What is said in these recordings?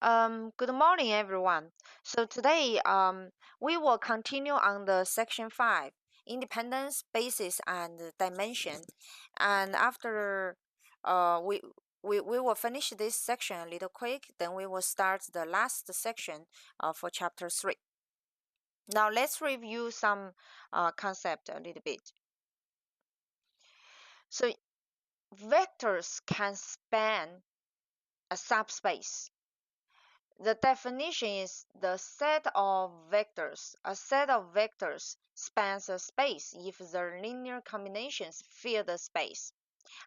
Good morning, everyone. So today, we will continue on the section 5, independence, basis, and dimension. And after, we will finish this section a little quick. Then we will start the last section for chapter 3. Now let's review some concept a little bit. So vectors can span a subspace. The definition is the set of vectors. A set of vectors spans a space if the linear combinations fill the space.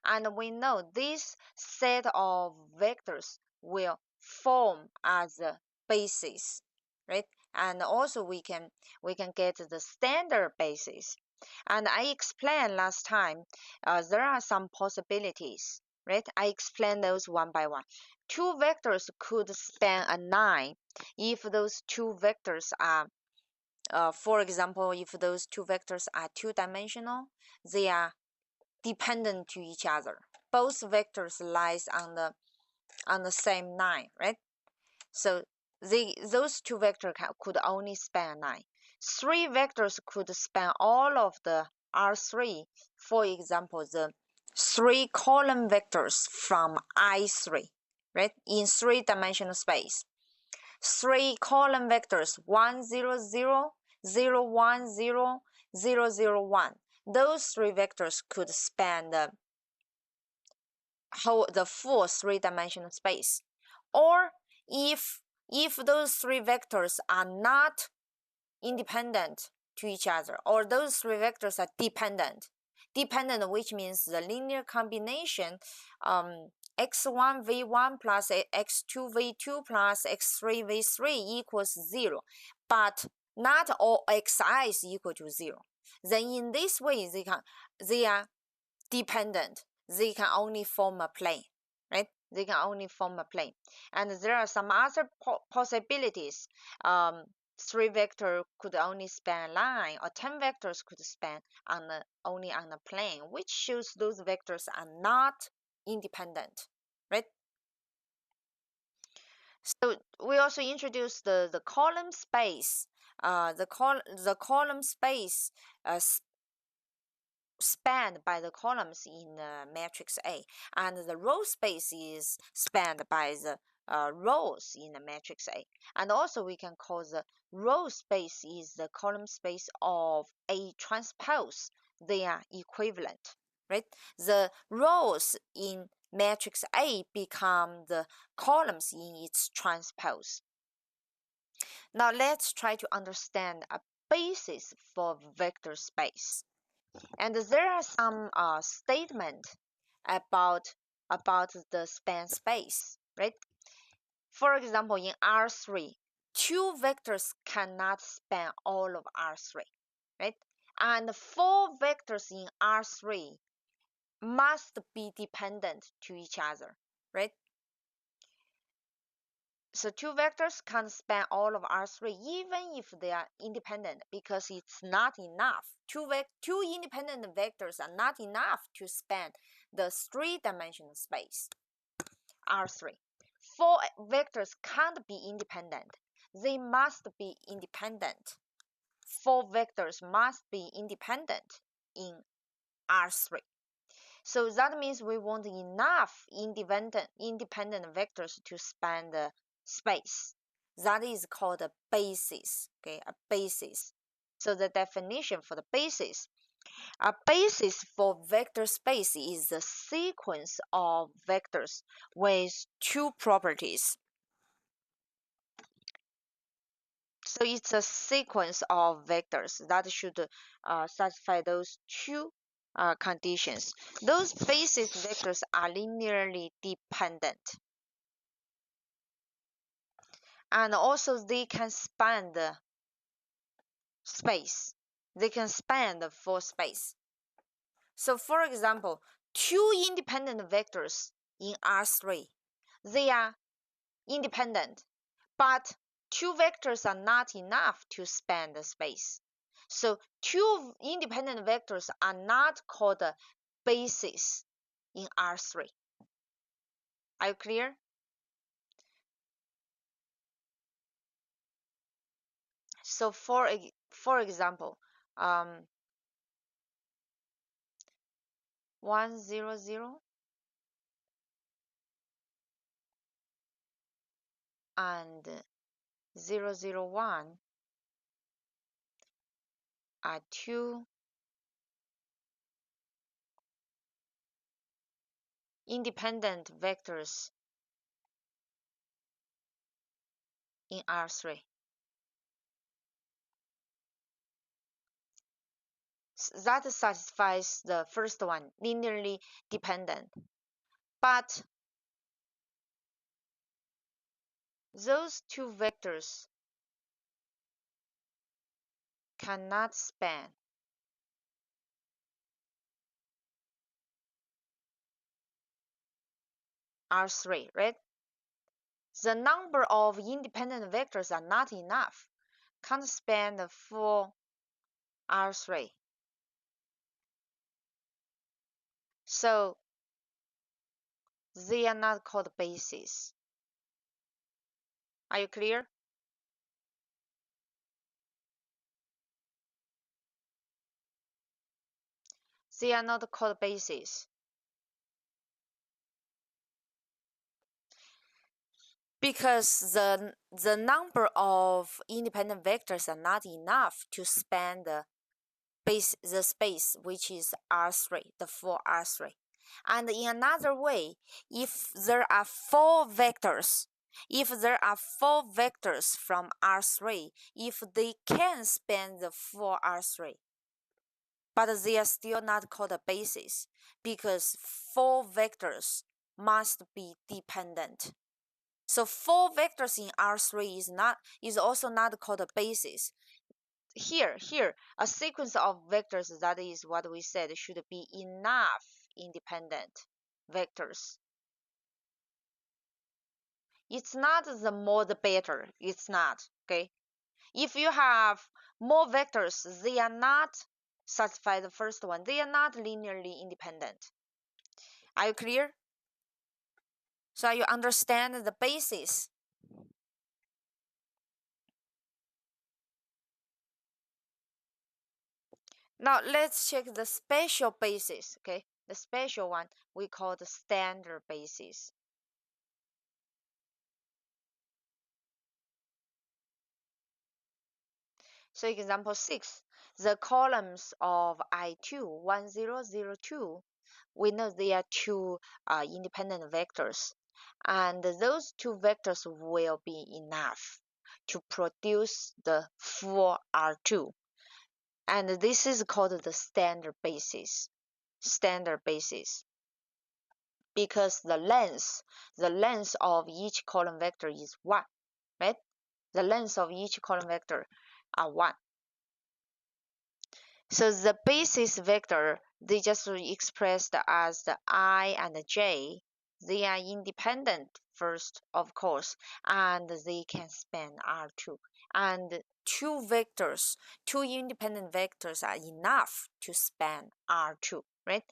And we know this set of vectors will form as a basis, right? And also we can get the standard basis. And I explained last time there are some possibilities, right? I explained those one by one. Two vectors could span a line if those two vectors are, for example, if those two vectors are two-dimensional, they are dependent to each other. Both vectors lies on the same line, right? So those two vectors could only span a line. Three vectors could span all of the R3. For example, the three column vectors from I3, right? In three-dimensional space. Three column vectors 1, 0, 0, 0, 1, 0, 0, 0, 1. Those three vectors could span the full three-dimensional space. Or if those three vectors are not independent to each other, or those three vectors are dependent, which means the linear combination x1 v1 plus x2 v2 plus x3 v3 equals 0, but not all xi is equal to 0. Then in this way they are dependent. They can only form a plane, right? They can only form a plane. And there are some other possibilities. 3 vector could only span a line, or 10 vectors could span only on a plane, which shows those vectors are not independent, right? So we also introduced the column space. The column space spanned by the columns in matrix A, and the row space is spanned by the rows in the matrix A. And also we can call the row space is the column space of A transpose. They are equivalent, right? The rows in matrix A become the columns in its transpose. Now let's try to understand a basis for vector space. And there are some statement about the span space, right? For example, in R3, two vectors cannot span all of R3, right? And four vectors in R3 must be dependent to each other, right? So two vectors can't span all of R3 even if they are independent, because it's not enough. Two independent vectors are not enough to span the three-dimensional space, R3. Four vectors can't be independent. They must be independent. Four vectors must be independent in R3. So that means we want enough independent vectors to span the space. That is called a basis, okay, a basis. So the definition for the basis, a basis for vector space is the sequence of vectors with two properties. So it's a sequence of vectors that should satisfy those two conditions. Those basis vectors are linearly dependent. And also they can span the space. They can span the full space. So for example, two independent vectors in R3, they are independent, but two vectors are not enough to span the space. So two independent vectors are not called a basis in R3. Are you clear? So for example, 100 and 001 are two independent vectors in R3. That satisfies the first one, linearly dependent. But those two vectors cannot span R3, right? The number of independent vectors are not enough, can't span the full R3. So they are not called bases. Are you clear? They are not called bases. Because the number of independent vectors are not enough to span the space which is R3, the full R3. And in another way, if there are four vectors from R3, if they can span the full R3, but they are still not called a basis because four vectors must be dependent. So four vectors in R3 is also not called a basis. Here, a sequence of vectors, that is what we said, should be enough independent vectors. It's not the more the better. It's not, okay? If you have more vectors, they are not satisfy the first one. They are not linearly independent. Are you clear? So you understand the basis. Now let's check the special basis, okay? The special one we call the standard basis. So example 6, the columns of I2, 1002, we know they are two independent vectors. And those two vectors will be enough to produce the full R2. And this is called the standard basis. Standard basis. Because the length of each column vector is 1, right? The length of each column vector are 1. So the basis vector, they just expressed as the I and the j. They are independent first, of course, and they can span R2. And two independent vectors are enough to span R2, right?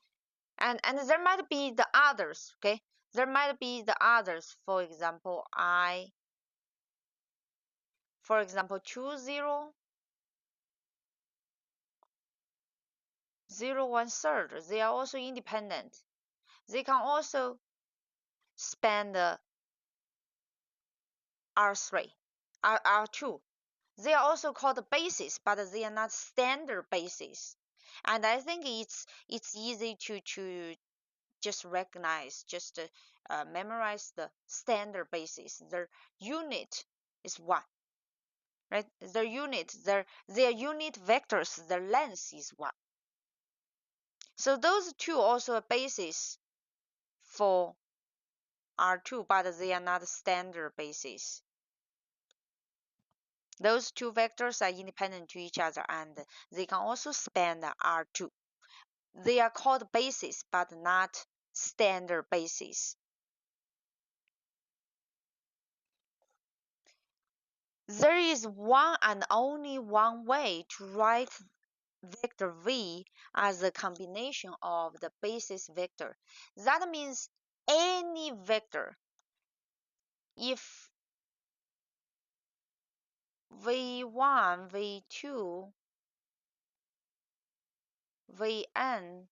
And there might be the others, okay? There might be the others, for example, 2001/3, they are also independent. They can also span the R3, R2. They are also called bases, but they are not standard bases. And I think it's easy to just recognize, just memorize the standard basis. Their unit is 1, right? Their unit vectors, their length is 1. So those two also are bases for R2, but they are not standard bases. Those two vectors are independent to each other and they can also span the R2. They are called bases, but not standard bases. There is one and only one way to write vector v as a combination of the basis vector. That means any vector, if v1, v2, vn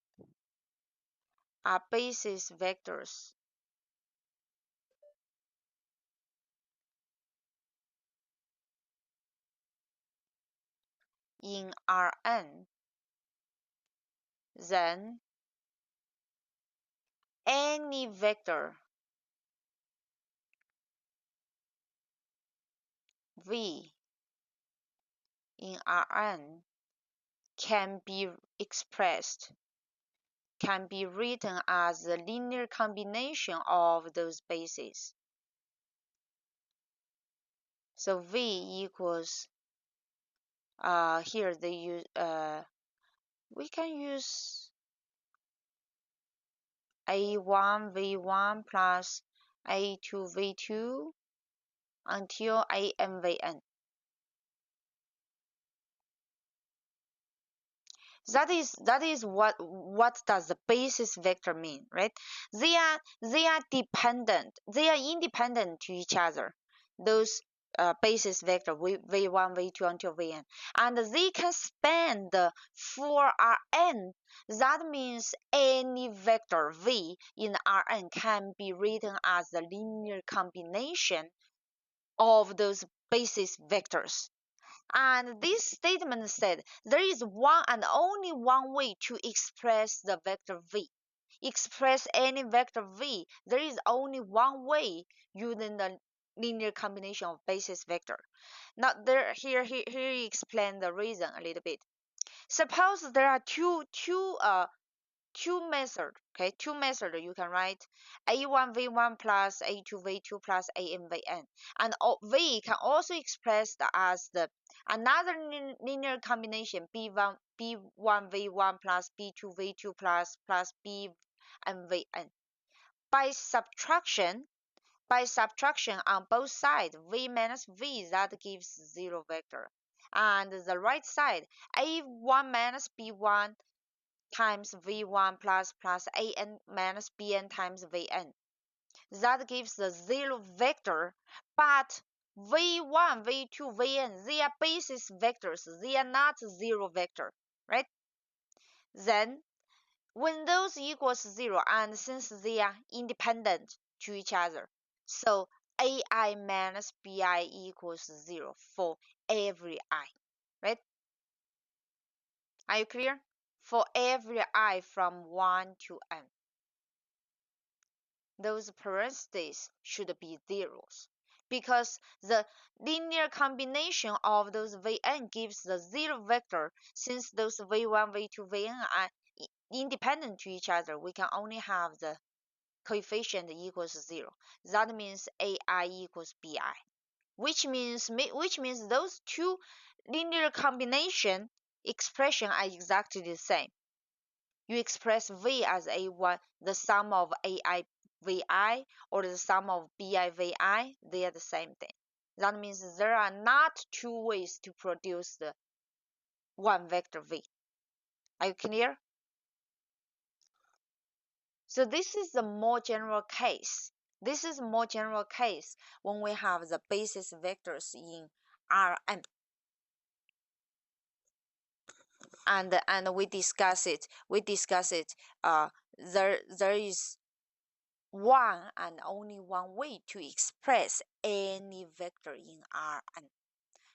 are basis vectors in Rn, then any vector v in Rn can be written as the linear combination of those bases. So v equals, here they use, we can use a1 v1 plus a2 v2 until an vn. That is what does the basis vector mean, right? They are independent to each other. Those basis vector v1, v2 until vn, and they can span the full Rn. That means any vector v in Rn can be written as the linear combination of those basis vectors. And this statement said there is one and only one way to express the vector v. Express any vector v, there is only one way using the linear combination of basis vector. Now here he explained the reason a little bit. Suppose there are two methods, okay? Two methods you can write a1 v1 plus a2 v2 plus an vn, and v can also expressed as the another linear combination b1 v1 plus b2 v2 plus b and vn. By subtraction on both sides, v minus v, that gives zero vector, and the right side a1 minus b1 times v1 plus an minus bn times vn. That gives the zero vector, but v1, v2, vn, they are basis vectors. They are not zero vector, right? Then, when those equals zero, and since they are independent to each other, so ai minus bi equals zero for every I, right? Are you clear? For every I from 1 to n. Those parentheses should be zeros, because the linear combination of those vn gives the zero vector. Since those v1, v2, vn are independent to each other, we can only have the coefficient equals zero. That means ai equals bi, which means those two linear combination expression are exactly the same. You express v as a1, the sum of ai vi, or the sum of bi vi, they are the same thing. That means there are not two ways to produce the one vector v. Are you clear? So this is the more general case. This is more general case when we have the basis vectors in Rn. And we discuss it. There is one and only one way to express any vector in Rn.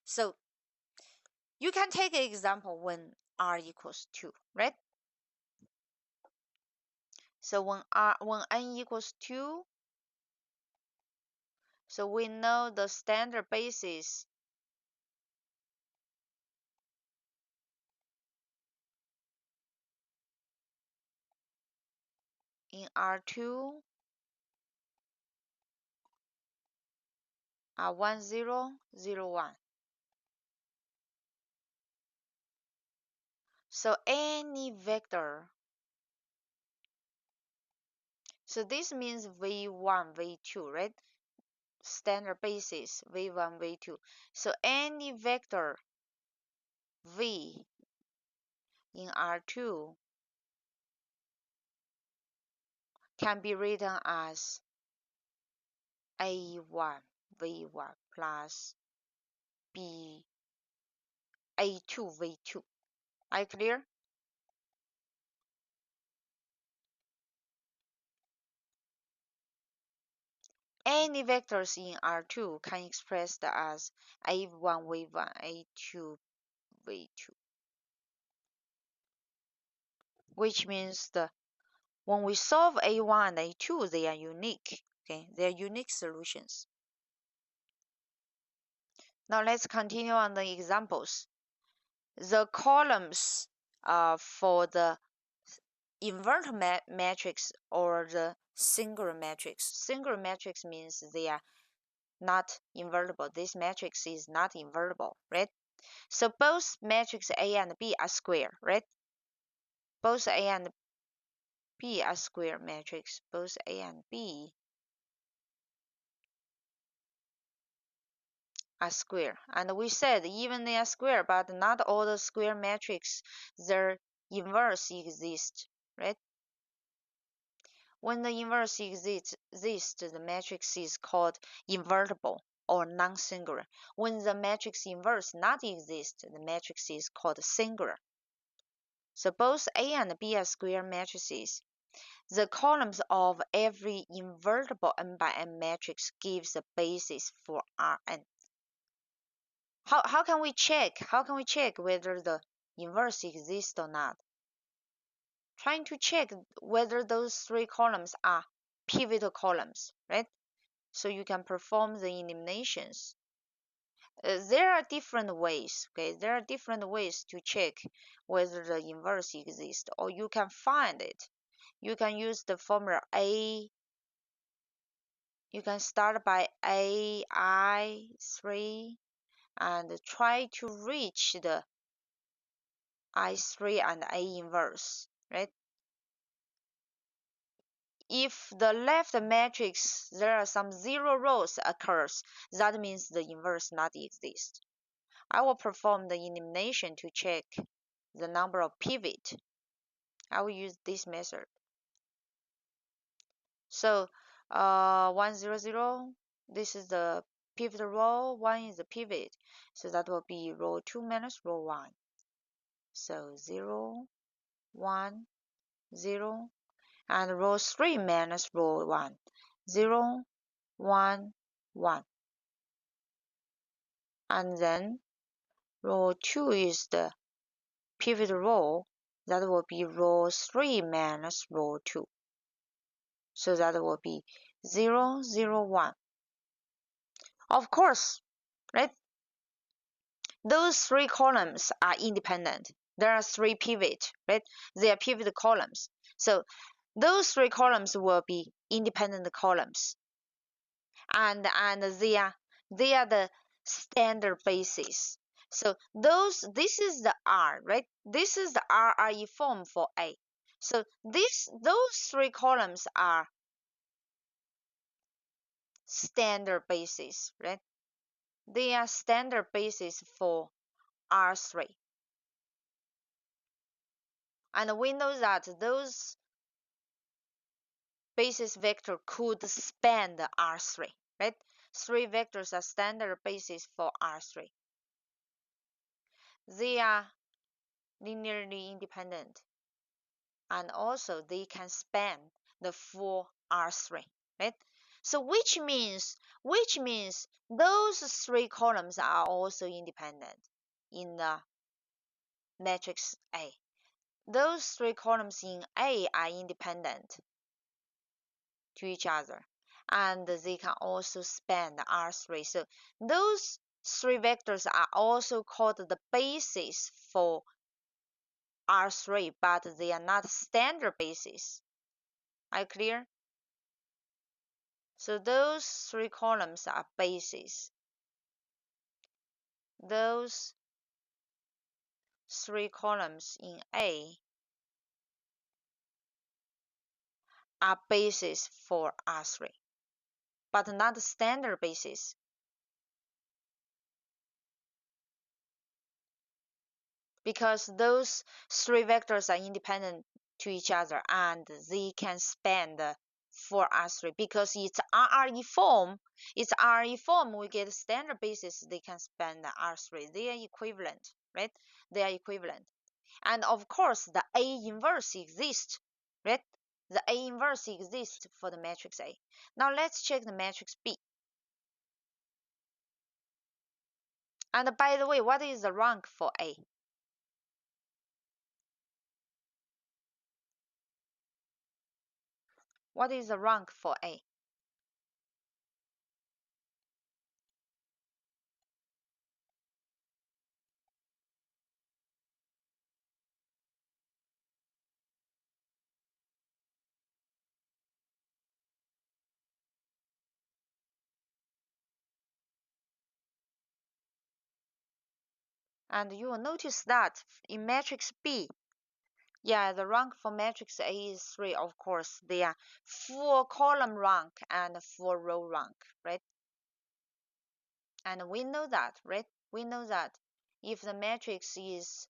So you can take an example when r equals 2, right? So when n equals 2, so we know the standard basis in R2 are 1, 0, 0, 1. So any vector, so this means v1, v2, right? Standard basis v1, v2. So any vector v in R2 can be written as a1 v1 plus be A2, V2. Are you clear? Any vectors in R2 can be expressed as A1, V1, A2, V2, which means when we solve A1 and A2, they are unique. Okay, they are unique solutions. Now let's continue on the examples. The columns for the inverted matrix or the singular matrix. Singular matrix means they are not invertible. This matrix is not invertible, right? So both matrix A and B are square, right? Both A and B are square matrix. Both A and B are square. And we said even they are square, but not all the square matrix, their inverse exists, right? When the inverse exists, the matrix is called invertible or non-singular. When the matrix inverse not exist, the matrix is called singular. So both A and B are square matrices. The columns of every invertible n by n matrix gives the basis for Rn. How can we check? How can we check whether the inverse exists or not? Trying to check whether those three columns are pivotal columns, right? So you can perform the eliminations. There are different ways, okay? There are different ways to check whether the inverse exists, or you can find it. You can use the formula A. You can start by AI3 and try to reach the I3 and A inverse, right? If the left matrix there are some zero rows occurs, that means the inverse not exist. I will perform the elimination to check the number of pivot. I will use this method. So 1, 0, 0, this is the pivot row, 1 is the pivot. So that will be row 2 minus row 1. So 0, 1, 0, and row 3 minus row 1, 0, 1, 1. And then row 2 is the pivot row, that will be row 3 minus row 2. So that will be 0, 0, 1. Of course, right? Those three columns are independent. There are three pivots, right? They are pivot columns. So those three columns will be independent columns. And they are the standard basis. So this is the R, right? This is the RRE form for A. So those three columns are standard basis, right? They are standard basis for R3. And we know that those basis vector could span the R3, right? Three vectors are standard basis for R3. They are linearly independent, and also they can span the full R3, right? So which means those three columns are also independent in the matrix A. Those three columns in A are independent to each other, and they can also span the R3. So those three vectors are also called the basis for R3, but they are not standard basis. Are you clear? So those three columns are bases. Those three columns in A are basis for R3, but not standard basis. Because those three vectors are independent to each other and they can span the for R3 because it's RRE form. It's RRE form. We get standard basis. They can span the R3. They are equivalent, right? They are equivalent. And of course, the A inverse exists, right? The A inverse exists for the matrix A. Now let's check the matrix B. And by the way, what is the rank for A? What is the rank for A? And you will notice that in matrix B, yeah, the rank for matrix A is 3, of course. They are full column rank and full row rank, right? And we know that, right? We know that if the matrix is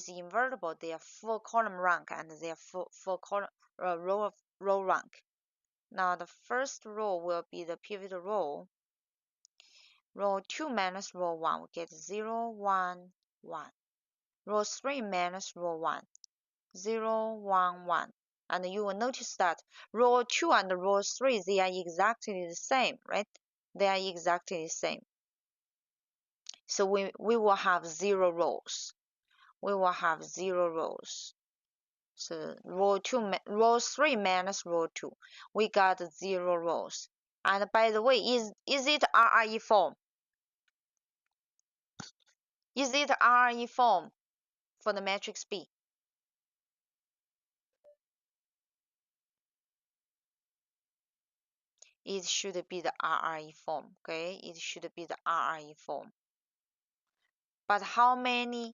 invertible, they are full column rank and they are full column row rank. Now the first row will be the pivotal row. Row 2 minus row 1, we get 0, 1, 1. Row 3 minus row 1, 0, 1, 1. And you will notice that row 2 and row 3, they are exactly the same, right? They are exactly the same. So we will have 0 rows. We will have 0 rows. So row 3 minus row 2, we got 0 rows. And by the way, is it RRE form? Is it RRE form for the matrix B? It should be the RRE form, okay? It should be the RRE form. But how many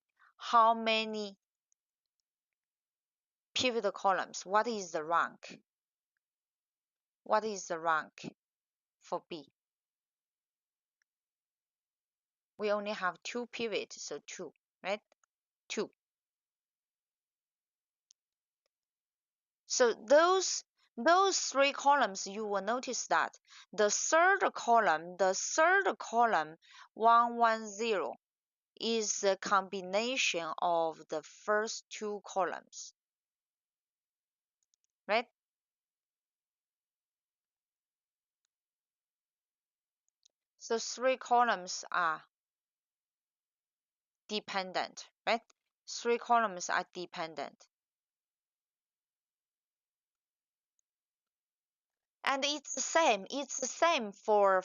pivot columns? What is the rank? What is the rank for B? We only have 2 pivots, so 2, right? 2. So those 3 columns, you will notice that the third column, 110, is the combination of the first 2 columns, right? So 3 columns are dependent, right? 3 columns are dependent. And it's the same for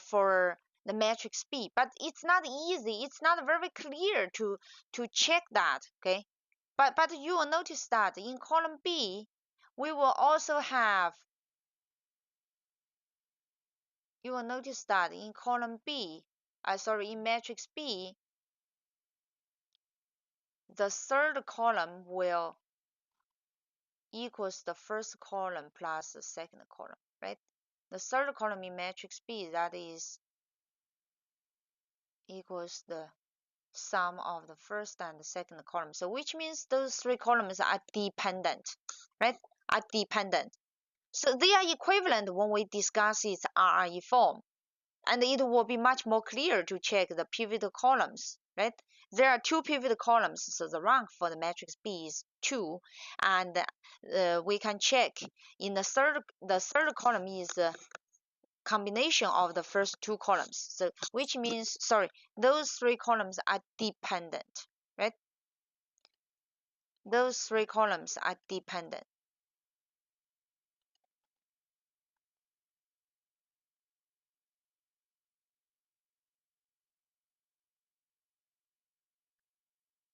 the matrix B, but it's not easy. It's not very clear to check that, okay? But you will notice that in column B, we will also have, you will notice that in column B, in matrix B, the third column will equals the first column plus the second column, right? The third column in matrix B, that is equals the sum of the first and the second column. So which means those 3 columns are dependent, right? Are dependent. So they are equivalent when we discuss its RRE form. And it will be much more clear to check the pivot columns, right? There are 2 pivot columns, so the rank for the matrix B is 2, and we can check in the third column is the combination of the first 2 columns. So which means, those 3 columns are dependent, right? Those 3 columns are dependent.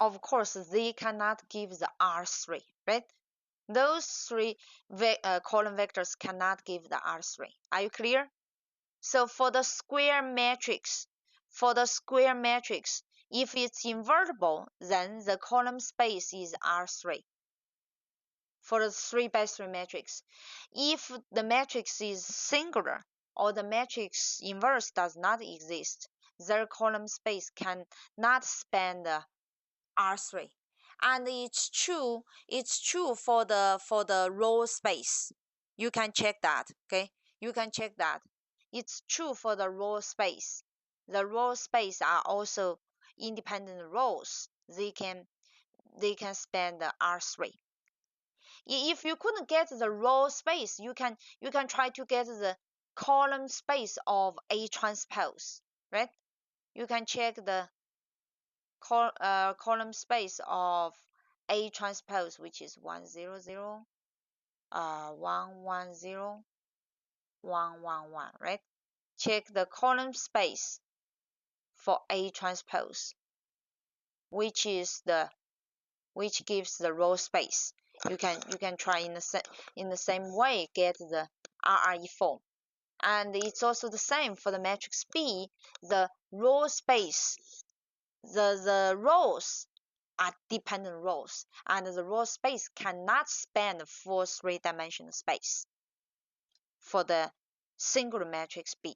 Of course, they cannot give the R3, right? Those 3 column vectors cannot give the R3. Are you clear? So for the square matrix, if it's invertible, then the column space is R3. For the 3 by 3 matrix. If the matrix is singular or the matrix inverse does not exist, their column space cannot span the R3. And it's true for the row space. You can check that, okay? You can check that. It's true for the row space. The row space are also independent rows. They can span the R3. If you couldn't get the row space, you can try to get the column space of A transpose, right? You can check the column space of A transpose, which is 1 0 0, 1 1 0, 1 1 1, right? Check the column space for A transpose, which gives the row space. You can try in the same way get the RRE form. And it's also the same for the matrix B. The row space, the rows are dependent rows, and the row space cannot span the full three-dimensional space for the singular matrix B.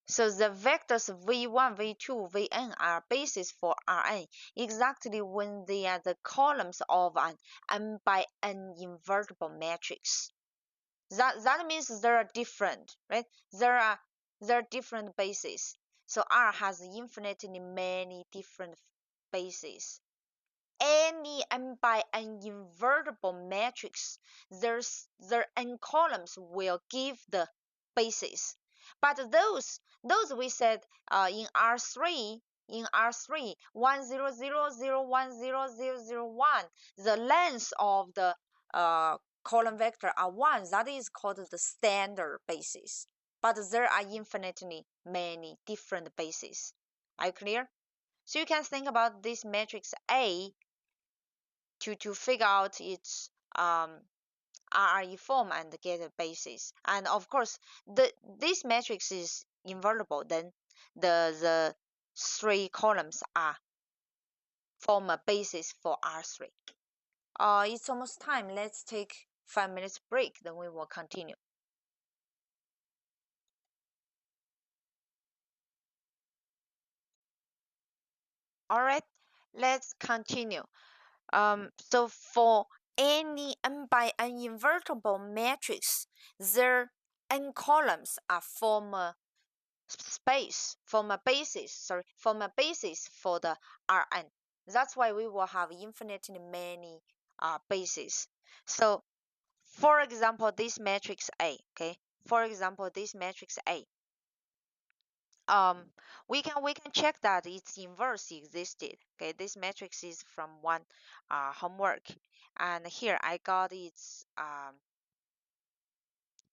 So the vectors v1, v2, vn are bases for Rn exactly when they are the columns of an n by n invertible matrix. That means there are different, right? There are different bases. So R has infinitely many different bases. Any n by n invertible matrix, their n columns will give the basis. But those we said in R3, 1 0 0 0 1 0 0 0 1, the length of the column vector are 1. That is called the standard basis. But there are infinitely many different bases. Are you clear? So you can think about this matrix A to figure out its RRE form and get a basis. And of course, this matrix is invertible. Then the three columns form a basis for R3. It's almost time. Let's take 5 minutes break. Then we will continue. All right, let's continue. So for any n by n invertible matrix, their n columns are form a basis for the Rn. That's why we will have infinitely many bases. So for example, this matrix A, okay? For example, this matrix A. We can check that its inverse existed. Okay, this matrix is from one homework, and here I got its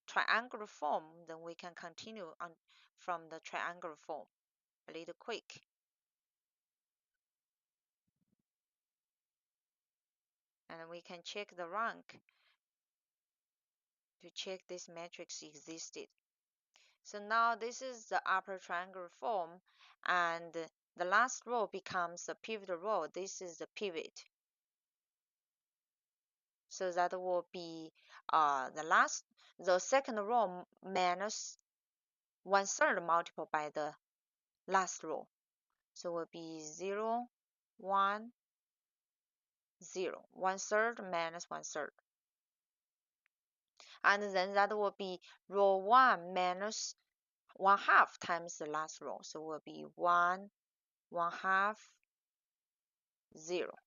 triangular form. Then we can continue on from the triangular form a little quick. And we can check the rank to check this matrix existed. So now this is the upper triangular form, and the last row becomes a pivot row. This is the pivot. So that will be the second row minus 1/3 multiplied by the last row. So it will be 0, 1, 0. 1/3 minus 1/3. And then that will be row 1 minus 1/2 times the last row. So it will be 1, 1/2, 0.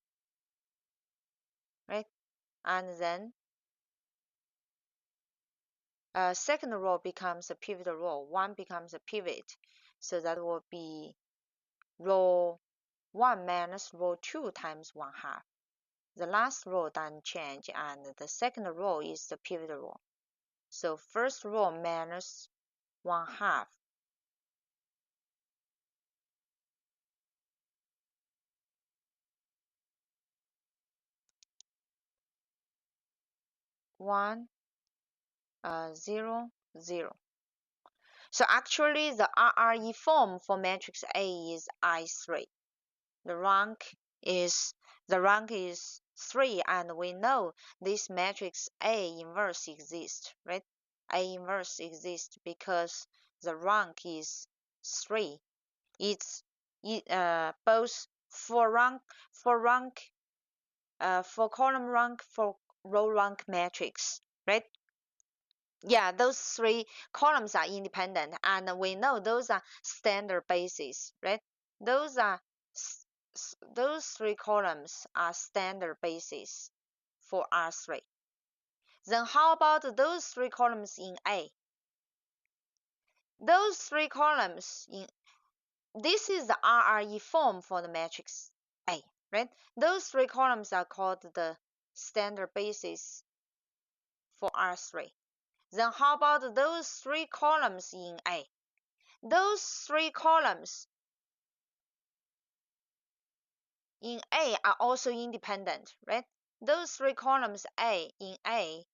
Right? And then second row becomes a pivot row. 1 becomes a pivot. So that will be row 1 minus row 2 times 1/2. The last row doesn't change, and the second row is the pivot row. So first row minus 1/2. One, 0, 0. So actually the RRE form for matrix A is I3. The rank is 3, and we know this matrix A inverse exists, right? A inverse exists because the rank is 3. It's both for rank for column rank, for row rank matrix, right? Yeah, those three columns are independent, and we know those are standard basis, right? Those are those three columns are standard basis for R3. Then how about those three columns in A? Those three columns in this is the RRE form for the matrix A, right? Those three columns are called the standard basis for R3. Then how about those three columns in A? Those three columns in A are also independent, right? Those three columns in A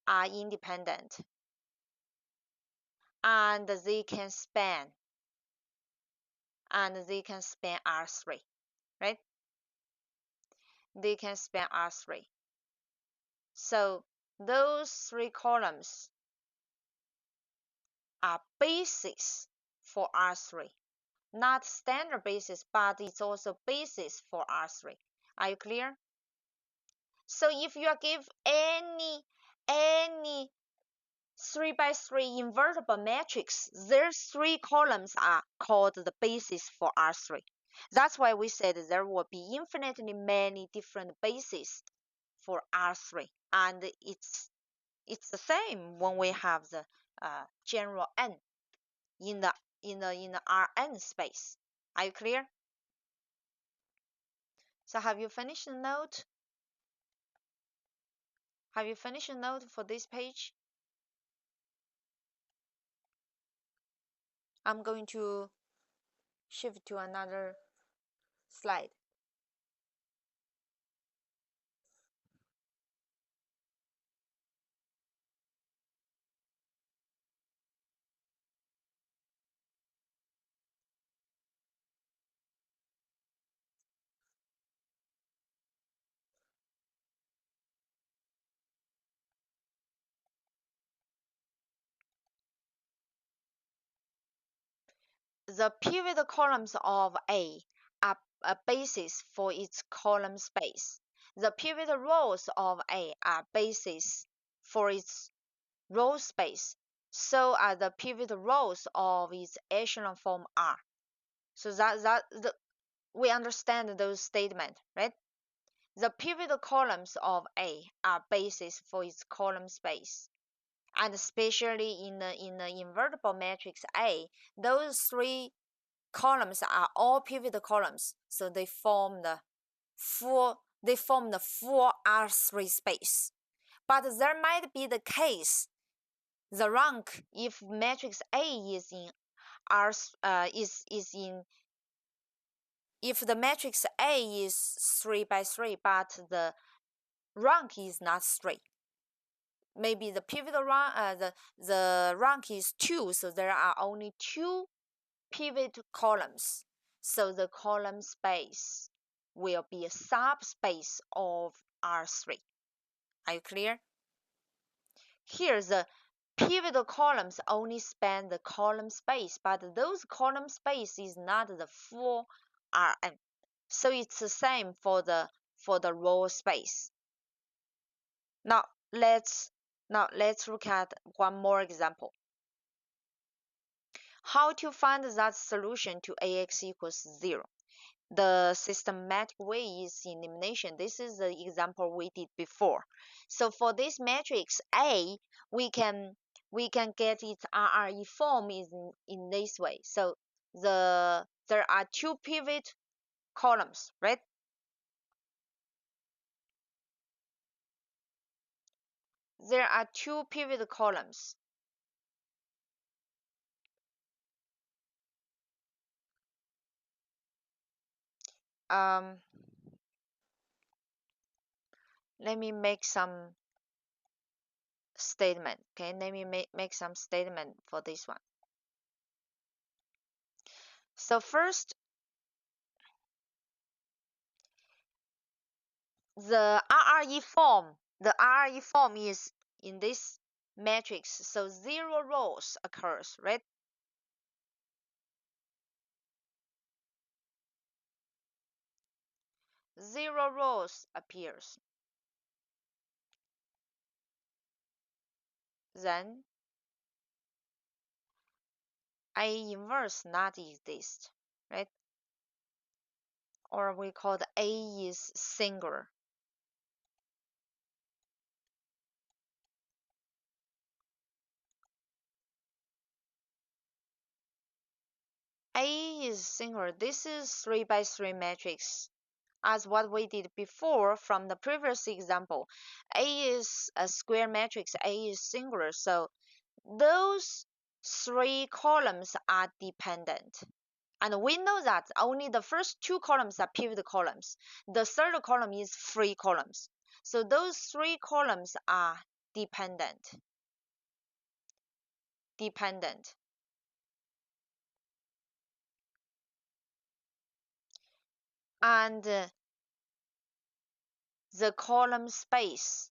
are independent, and they can span R3, right? They can span R3. So those three columns are basis for R3. Not standard basis, but it's also basis for R3. Are you clear? So if you are give any 3x3 invertible matrix, their three columns are called the basis for R3. That's why we said there will be infinitely many different bases for R3, and it's the same when we have the general n in the Rn space. Are you clear? So have you finished the note? Have you finished the note for this page? I'm going to shift to another slide. The pivot columns of A are a basis for its column space. The pivot rows of A are basis for its row space. So are the pivot rows of its echelon form R. So we understand those statements, right? The pivot columns of A are basis for its column space. And especially in the invertible matrix A, those three columns are all pivot columns, so they form the full R3 space. But there might be the case the rank if matrix A is in R is in if the matrix A is 3x3 but the rank is not 3. Maybe the pivot rank the rank is 2, so there are only 2 pivot columns. So the column space will be a subspace of R3. Are you clear? Here the pivot columns only span the column space, but those column space is not the full Rn. So it's the same for the row space. Now let's look at one more example. How to find that solution to Ax equals 0? The systematic way is elimination. This is the example we did before. So for this matrix A, we can get its RRE form in this way. So there are 2 pivot columns, right? There are 2 pivot columns. Let me make some statement. Okay, let me make some statement for this one. So first, the RRE form is in this matrix, so 0 rows occurs, right? 0 rows appears. Then A inverse not exist, right? Or we call the A is singular. A is singular. This is 3 by 3 matrix. As what we did before from the previous example, A is a square matrix, A is singular, so those 3 columns are dependent. And we know that only the first 2 columns are pivot columns. The third column is free columns. So those 3 columns are dependent. And the column space,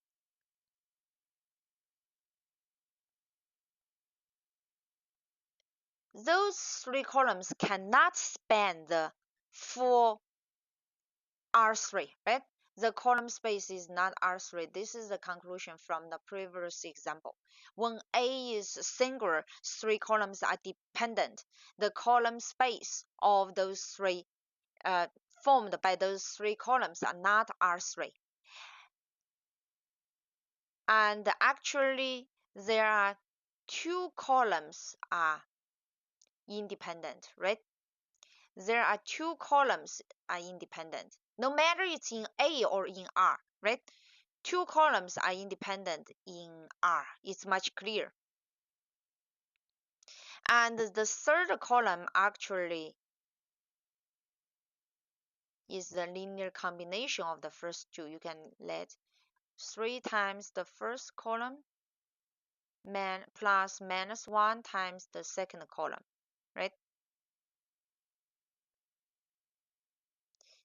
those 3 columns cannot span the full R3, right? The column space is not R3. This is the conclusion from the previous example. When A is singular, 3 columns are dependent. The column space of those 3 formed by those 3 columns are not R3. And actually, there are 2 columns are independent, right? There are 2 columns are independent. No matter it's in A or in R, right? 2 columns are independent in R. It's much clearer. And the third column actually is the linear combination of the first 2. You can let 3 times the first column plus minus 1 times the second column, right?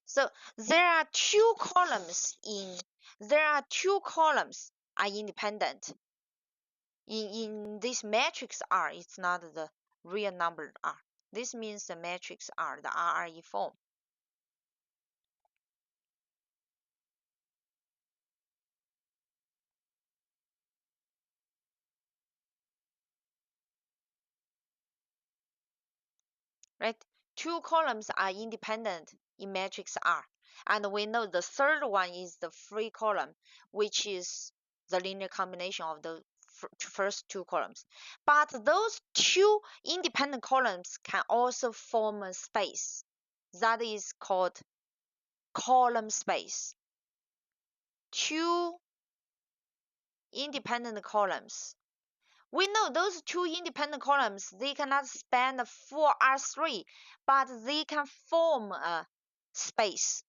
So there are 2 columns are independent. In this matrix R, it's not the real number R. This means the matrix R, the RRE form. Right? 2 columns are independent in matrix R. And we know the third one is the free column, which is the linear combination of the first 2 columns. But those 2 independent columns can also form a space. That is called column space. 2 independent columns. We know those 2 independent columns, they cannot span the full R3, but they can form a space.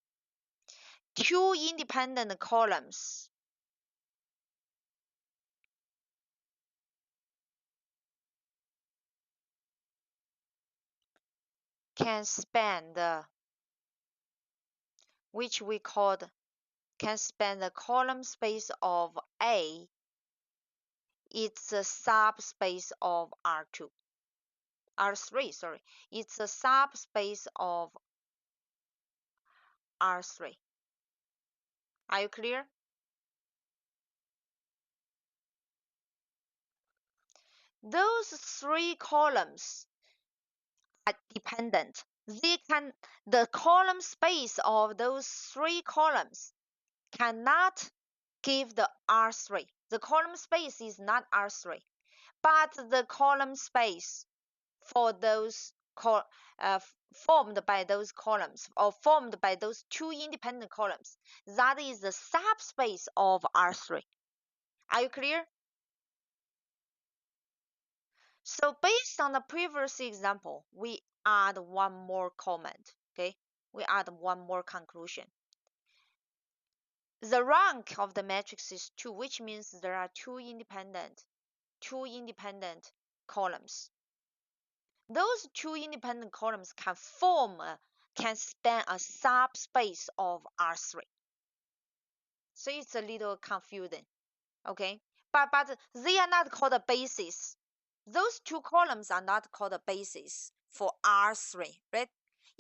2 independent columns can span the, which we called, can span the column space of A. It's a subspace of R3, sorry. It's a subspace of R3. Are you clear? Those 3 columns are dependent. The column space of those 3 columns cannot give the R3. The column space is not R3, but the column space for those formed by those columns, or formed by those 2 independent columns, that is the subspace of R3. Are you clear? So based on the previous example, we add one more comment, okay? We add one more conclusion. The rank of the matrix is 2, which means there are 2 independent columns. Those 2 independent columns can span a subspace of R3. So it's a little confusing, okay? But they are not called a basis. Those 2 columns are not called a basis for R3, right?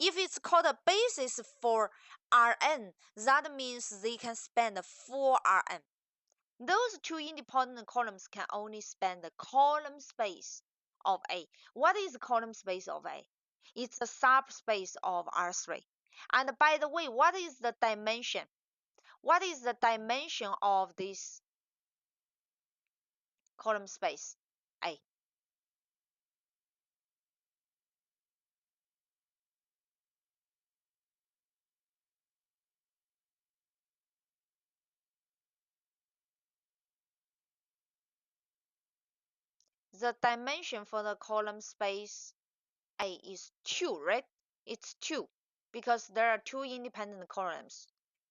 If it's called a basis for Rn, that means they can span the full Rn. Those two independent columns can only span the column space of A. What is the column space of A? It's a subspace of R3. And by the way, what is the dimension? What is the dimension of this column space A? The dimension for the column space A is 2, right? It's 2 because there are two independent columns,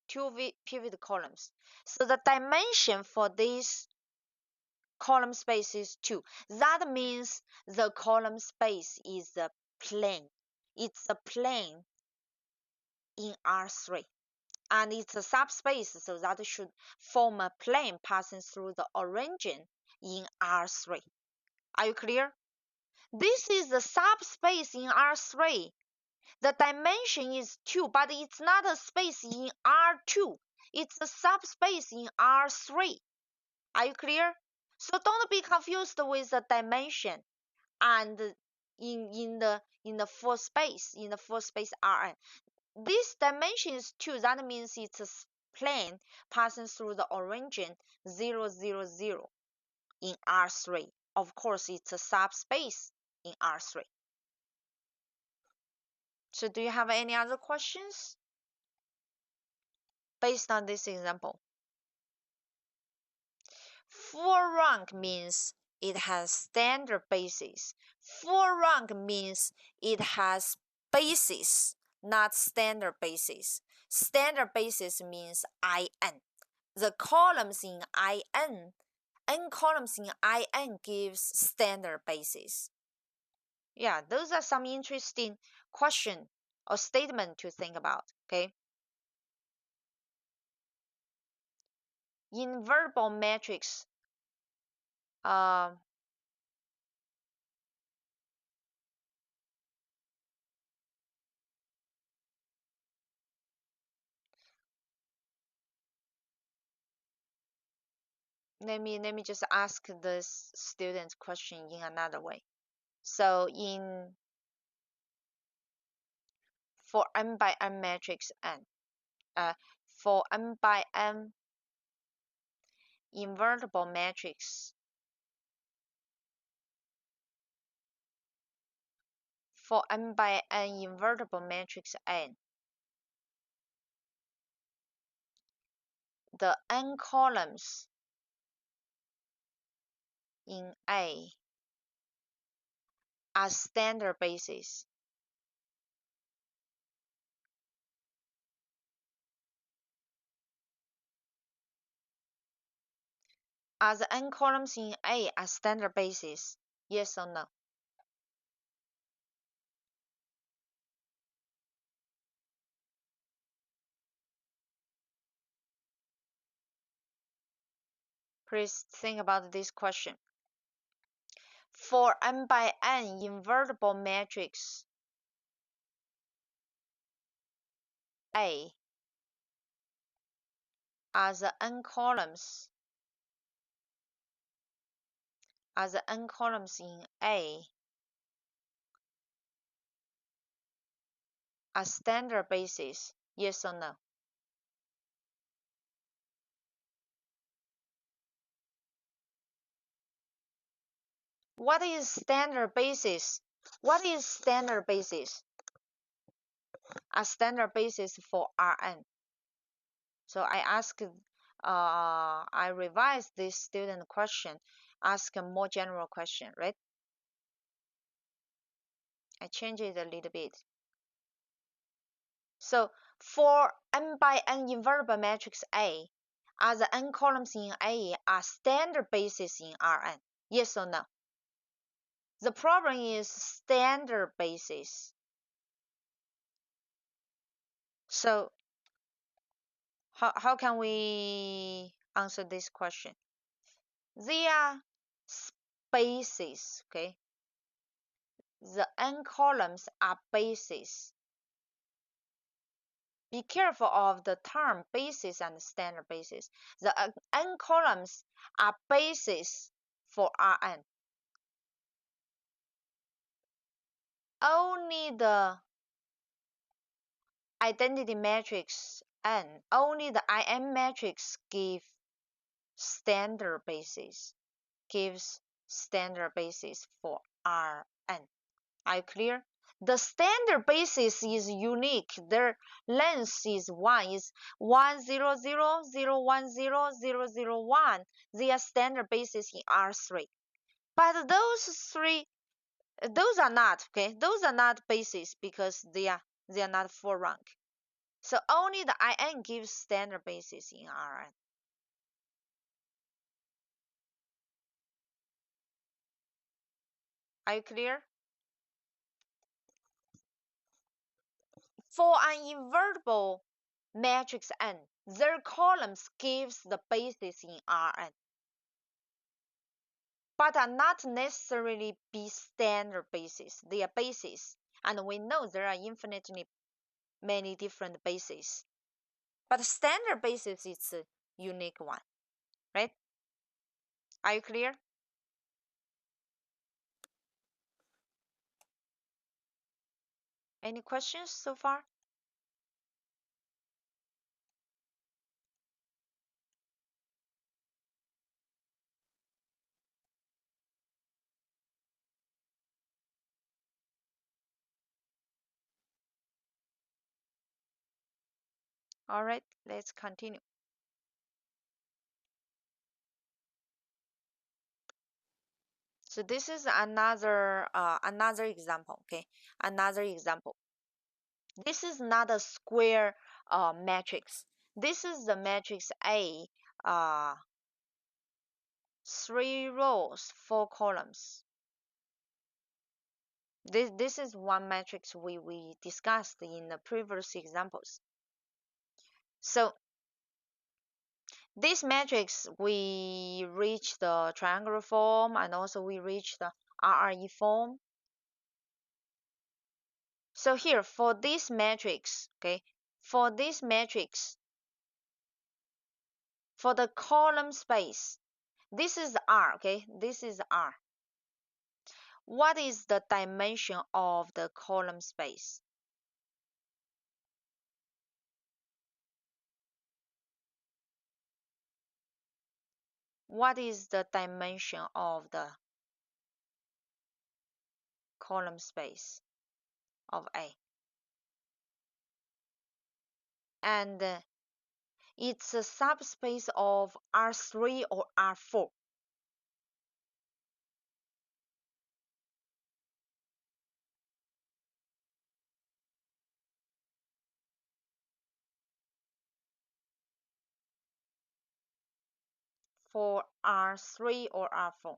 two pivot columns. So the dimension for this column space is 2. That means the column space is a plane. It's a plane in R3. And it's a subspace, so that should form a plane passing through the origin in R3. Are you clear? This is the subspace in R3. The dimension is 2, but it's not a space in R2. It's a subspace in R3. Are you clear? So don't be confused with the dimension and in the full space, Rn. This dimension is 2. That means it's a plane passing through the origin 0, 0, 0 in R3. Of course, it's a subspace in R3. So do you have any other questions based on this example? Full rank means it has standard basis. Full rank means it has basis, not standard basis. Standard basis means IN. The columns in IN, n columns in IN gives standard basis. Yeah, those are some interesting question or statement to think about, okay? Invertible matrix, let me just ask this student question in another way. So for n by n matrix n, for n by n invertible matrix, for n by n invertible matrix n, the n columns in A are standard basis. Are the n columns in A are standard basis? Yes or no? Please think about this question. For n by n invertible matrix A, are the n columns in A are standard basis? Yes or no? What is standard basis? What is standard basis? A standard basis for Rn. So I revised this student question, ask a more general question, right? I change it a little bit. So for n by n invertible matrix A, are the n columns in A are standard basis in Rn? Yes or no? The problem is standard basis. So how can we answer this question? They are spaces, okay? The n columns are bases. Be careful of the term basis and standard basis. The n columns are basis for Rn. Only the identity matrix N, only the IM matrix gives standard basis for Rn. Are you clear? The standard basis is unique. Their length is 1, is 1, 0, 0, 0, 1, 0, 0, 0, 1. They are standard basis in R3. But those are not, okay? Those are not basis because they are not full rank. So only the IN gives standard basis in Rn. Are you clear? For an invertible matrix N, their columns gives the basis in Rn, but are not necessarily be standard basis. They are basis, and we know there are infinitely many different bases. But standard basis is a unique one, right? Are you clear? Any questions so far? All right, let's continue. So this is another example, okay? Another example. This is not a square matrix. This is the matrix A, 3 rows, 4 columns. This is one matrix we discussed in the previous examples. So this matrix, we reach the triangular form, and also we reach the RRE form. So here for this matrix, okay, for this matrix, for the column space, this is R, okay, this is R. What is the dimension of the column space? What is the dimension of the column space of A? And it's a subspace of R3 or R4. For R3 or R4.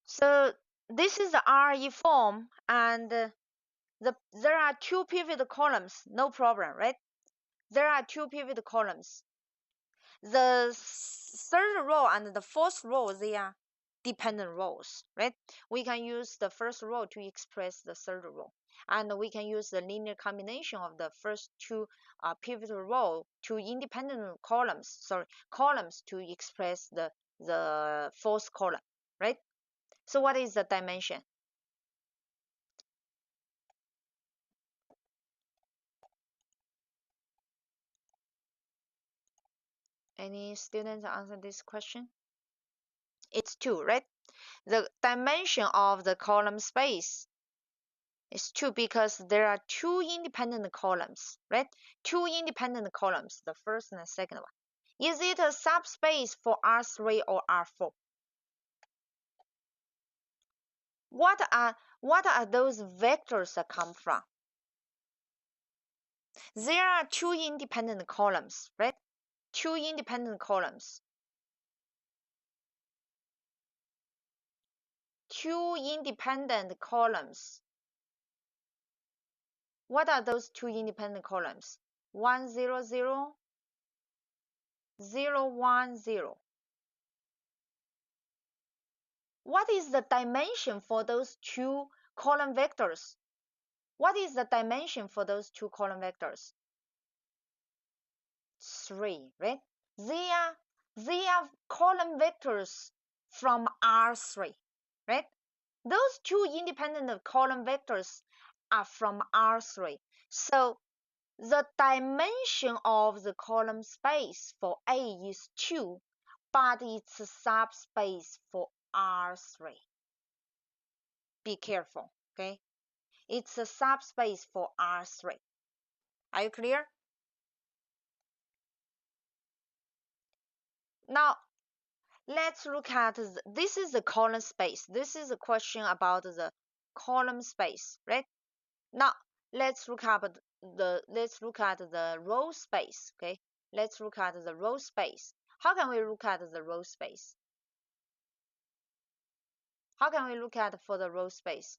So this is the RE form, and there are 2 pivot columns, no problem, right? There are 2 pivot columns. The third row and the fourth row, they are dependent rows, right? We can use the first row to express the third row, and we can use the linear combination of the first 2 pivotal row, 2 independent columns to express the fourth column, right? So what is the dimension? Any students answer this question? It's 2, right? The dimension of the column space is 2 because there are 2 independent columns, right? 2 independent columns, the first and the second one. Is it a subspace for R3 or R4? What are those vectors that come from? There are 2 independent columns, right? 2 independent columns. 2 independent columns. What are those 2 independent columns? 1, 0, 0, 0, 1, 0. What is the dimension for those two column vectors? What is the dimension for those two column vectors? 3, right? They are column vectors from R3, right? Those two independent column vectors are from R3. So the dimension of the column space for A is 2, but it's a subspace for R3. Be careful, okay? It's a subspace for R3. Are you clear? Now, let's look at this is the column space. This is a question about the column space, right? Now, let's look at the row space, okay? Let's look at the row space. How can we look at the row space? How can we look at for the row space?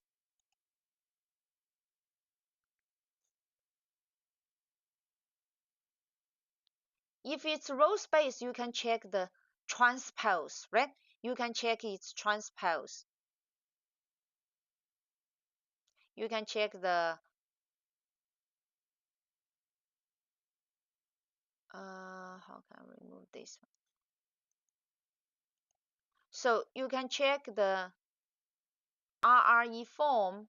If it's row space, you can check the transpose, right? You can check its transpose. You can check the how can I remove this one? So you can check the RRE form.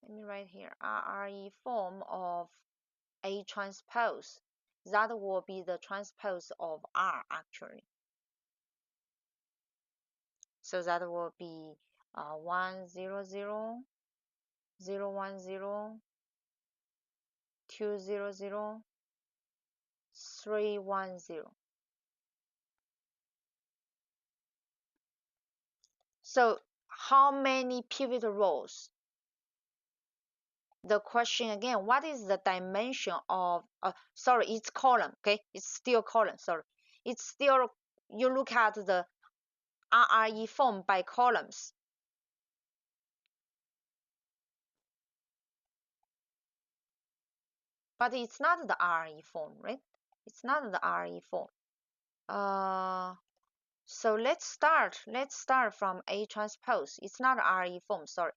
Let me write here, RRE form of A transpose. That will be the transpose of R actually. So that will be 1 0 0 0 1 0 2 0 0 3 1 0. So how many pivot rows? The question again, what is the dimension of, sorry, it's column, okay? It's still column, sorry. It's still, you look at the RRE form by columns. But it's not the RRE form, right? It's not the RRE form. So let's start from A transpose. It's not RE form, sorry.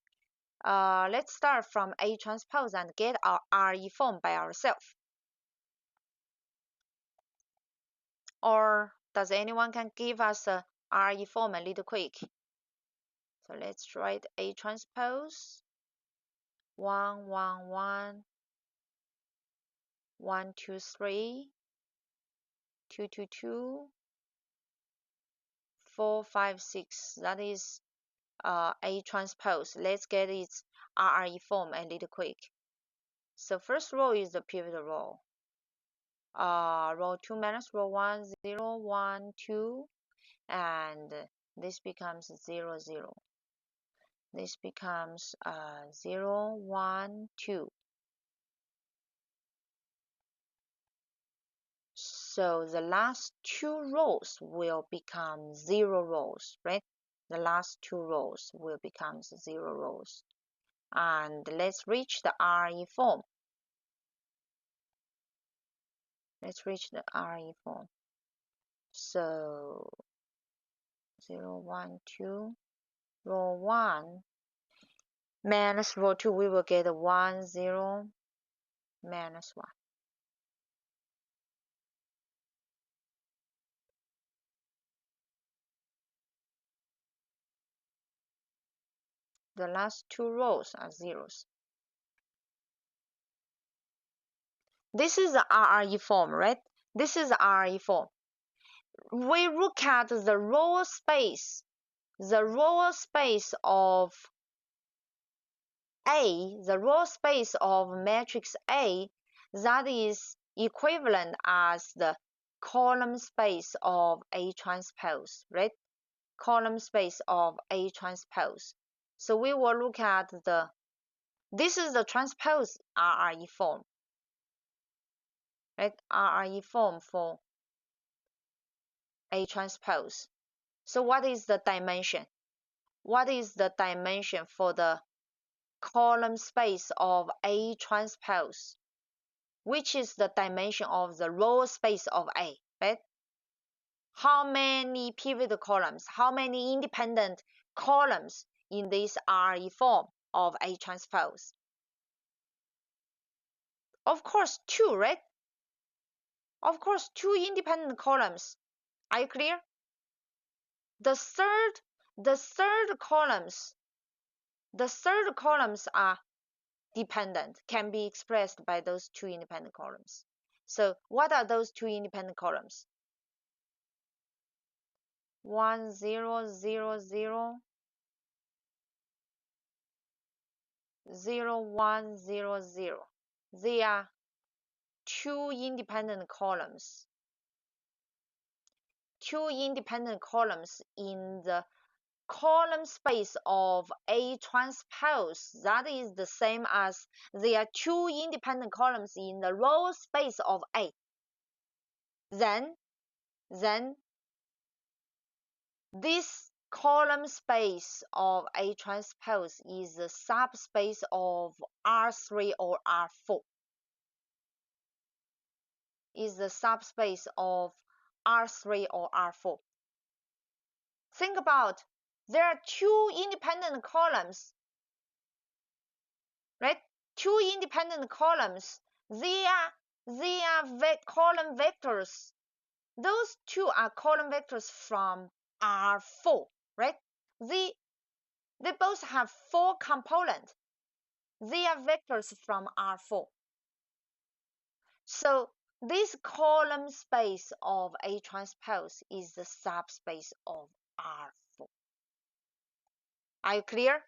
Let's start from A transpose and get our RE form by ourselves. Or does anyone can give us a RE form a little quick? So let's write A transpose 1 1 1 1 2 3 2 2 2 4 5 6. That is A transpose. Let's get its RE form a little quick. So first row is the pivot row. Row 2 minus row 1, 0, 1, 2, and this becomes 0, 0. This becomes 0, 1, 2. So the last two rows will become 0 rows, right? The last two rows will become 0 rows. And let's reach the RE form. Let's reach the RE form. So 0, 1, 2, row 1 minus row 2, we will get 1, 0, minus 1. The last two rows are zeros. This is the RRE form, right? This is the RRE form. We look at the row space. The row space of A, the row space of matrix A, that is equivalent as the column space of A transpose, right? Column space of A transpose. So we will look at this is the transpose RRE form, right? RRE form for A transpose. So what is the dimension? What is the dimension for the column space of A transpose? Which is the dimension of the row space of A, right? how many pivot columns, how many independent columns in this RE form of A transpose? Of course, 2, right? Of course, 2 independent columns. Are you clear? The third columns are dependent, can be expressed by those 2 independent columns. So what are those 2 independent columns? 1 0 0 0 0 1 0 0. They are 2 independent columns. 2 independent columns in the column space of A transpose. That is the same as there are 2 independent columns in the row space of A. Then this column space of A transpose is the subspace of R3 or R4. Is the subspace of R3 or R4. Think about, there are 2 independent columns, right? 2 independent columns. They are column vectors. Those 2 are column vectors from R4, right? They both have 4 components. They are vectors from R4. So this column space of A transpose is the subspace of R4. Are you clear?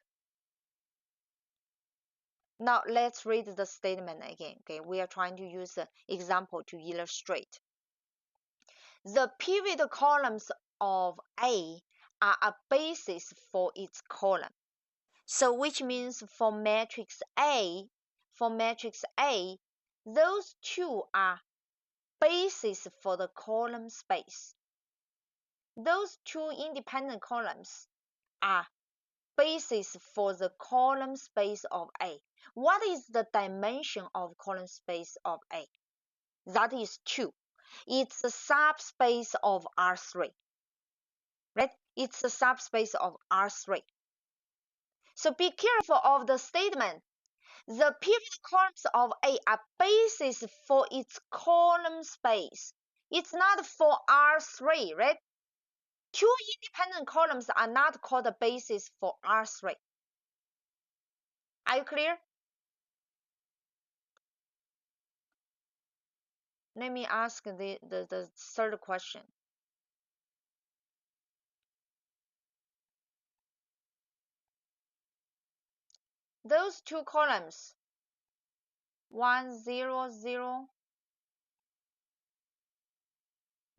Now let's read the statement again. Okay, we are trying to use the example to illustrate. The pivot columns of A are a basis for its column. So which means for matrix A, those 2 are basis for the column space. Those 2 independent columns are basis for the column space of A. What is the dimension of column space of A? That is 2. It's the subspace of R3, right? It's the subspace of R3. So be careful of the statement. The pivot columns of A are basis for its column space. It's not for R3, right? 2 independent columns are not called a basis for R3. Are you clear? Let me ask the third question. Those 2 columns, 1 0 0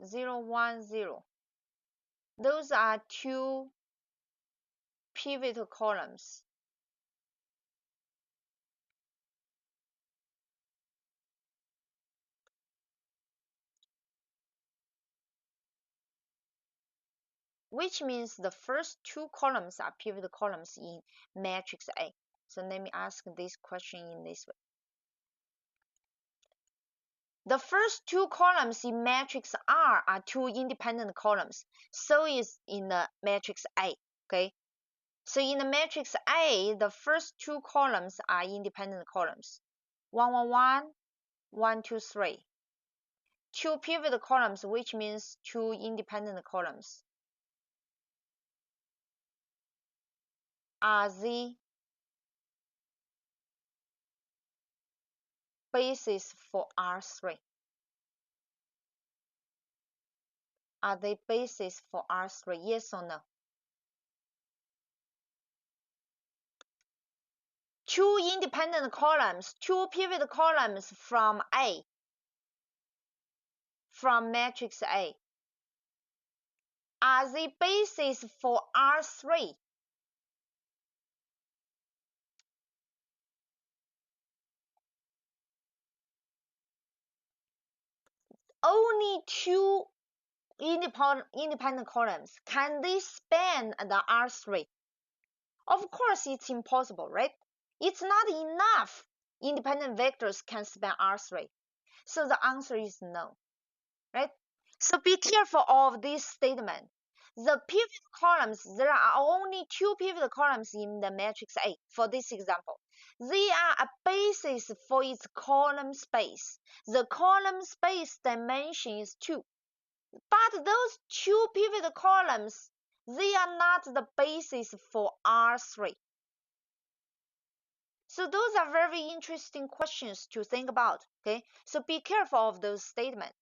0 1 0, those are 2 pivot columns. Which means the first 2 columns are pivot columns in matrix A. So let me ask this question in this way. The first 2 columns in matrix R are 2 independent columns. So is in the matrix A, okay? So in the matrix A, the first 2 columns are independent columns. 1 1 1, 1 2 3. 2 pivot columns, which means 2 independent columns, are the basis for R3. Are they basis for R3? Yes or no? 2 independent columns, 2 pivot columns from A, from matrix A, are the basis for R3. Only 2 independent columns. Can they span the R3? Of course, it's impossible, right? It's not enough independent vectors can span R3. So the answer is no, right? So be careful of this statement. The pivot columns, there are only two pivot columns in the matrix A for this example. They are a basis for its column space. The column space dimension is 2. But those two pivot columns, they are not the basis for R3. So those are very interesting questions to think about. Okay, so be careful of those statements.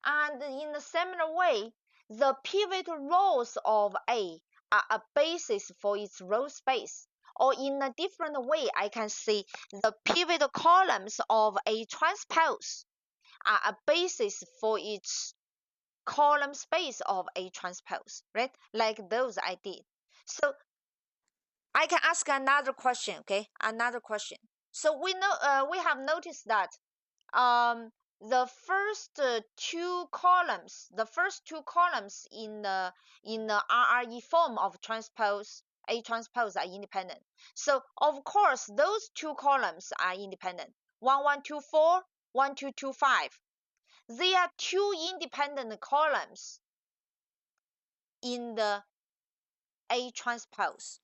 And in a similar way, the pivot rows of A are a basis for its row space. Or in a different way, I can say the pivot columns of A transpose are a basis for its column space of A transpose, right? Like those I did. So I can ask another question, okay? Another question. So we have noticed that um, the first two columns, in the RRE form of transpose A transpose are independent. So of course those two columns are independent. 1124, 1225. They are two independent columns in the A transpose,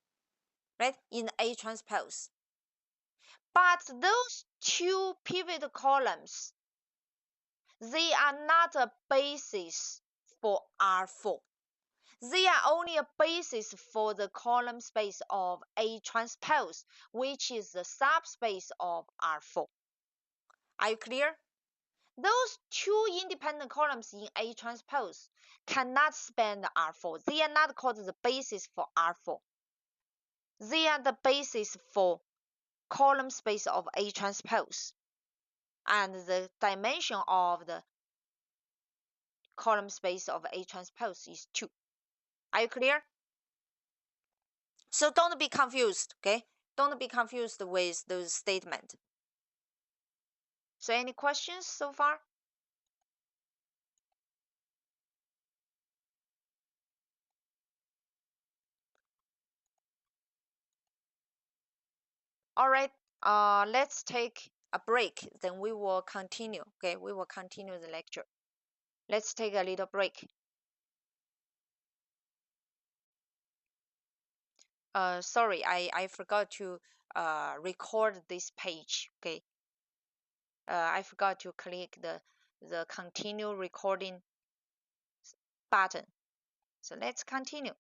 right? In A transpose. But those two pivot columns, they are not a basis for R4. They are only a basis for the column space of A transpose, which is the subspace of R4. Are you clear? Those two independent columns in A transpose cannot span the R4. They are not called the basis for R4. They are the basis for column space of A transpose. And the dimension of the column space of A transpose is 2. Are you clear? So don't be confused, okay? Don't be confused with those statements. So any questions so far? All right, let's take a break, then we will continue, okay? We will continue the lecture. Let's take a little break. Sorry, I forgot to record this page, okay? I forgot to click the continue recording button. So let's continue.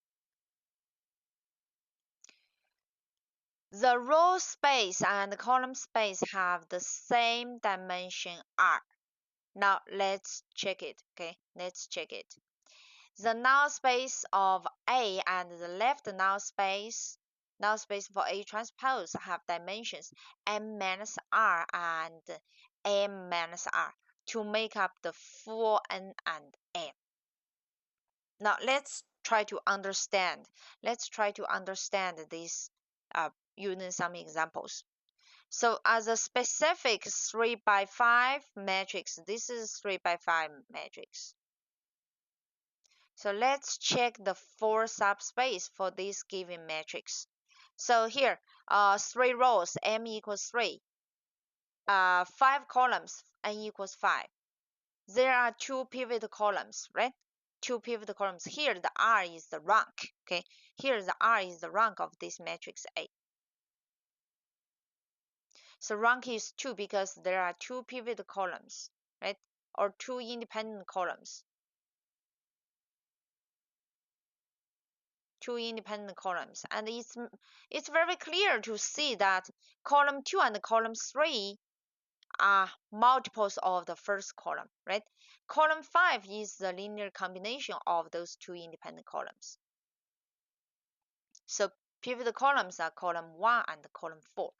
The row space and column space have the same dimension R. Now let's check it, okay? Let's check it. The null space of A and the left null space for A transpose have dimensions M minus R and M minus R to make up the full N and M. Now let's try to understand. Let's try to understand this using some examples. So as a specific 3x5 matrix, this is 3x5 matrix. So let's check the 4 subspace for this given matrix. So here, 3 rows, m equals 3. 5 columns, n equals 5. There are 2 pivot columns, right? 2 pivot columns. Here the R is the rank, okay? Here the R is the rank of this matrix A. So rank is 2 because there are 2 pivot columns, right? Or 2 independent columns. 2 independent columns. And it's very clear to see that column 2 and column 3 are multiples of the first column, right? Column 5 is the linear combination of those 2 independent columns. So pivot columns are column 1 and column 4.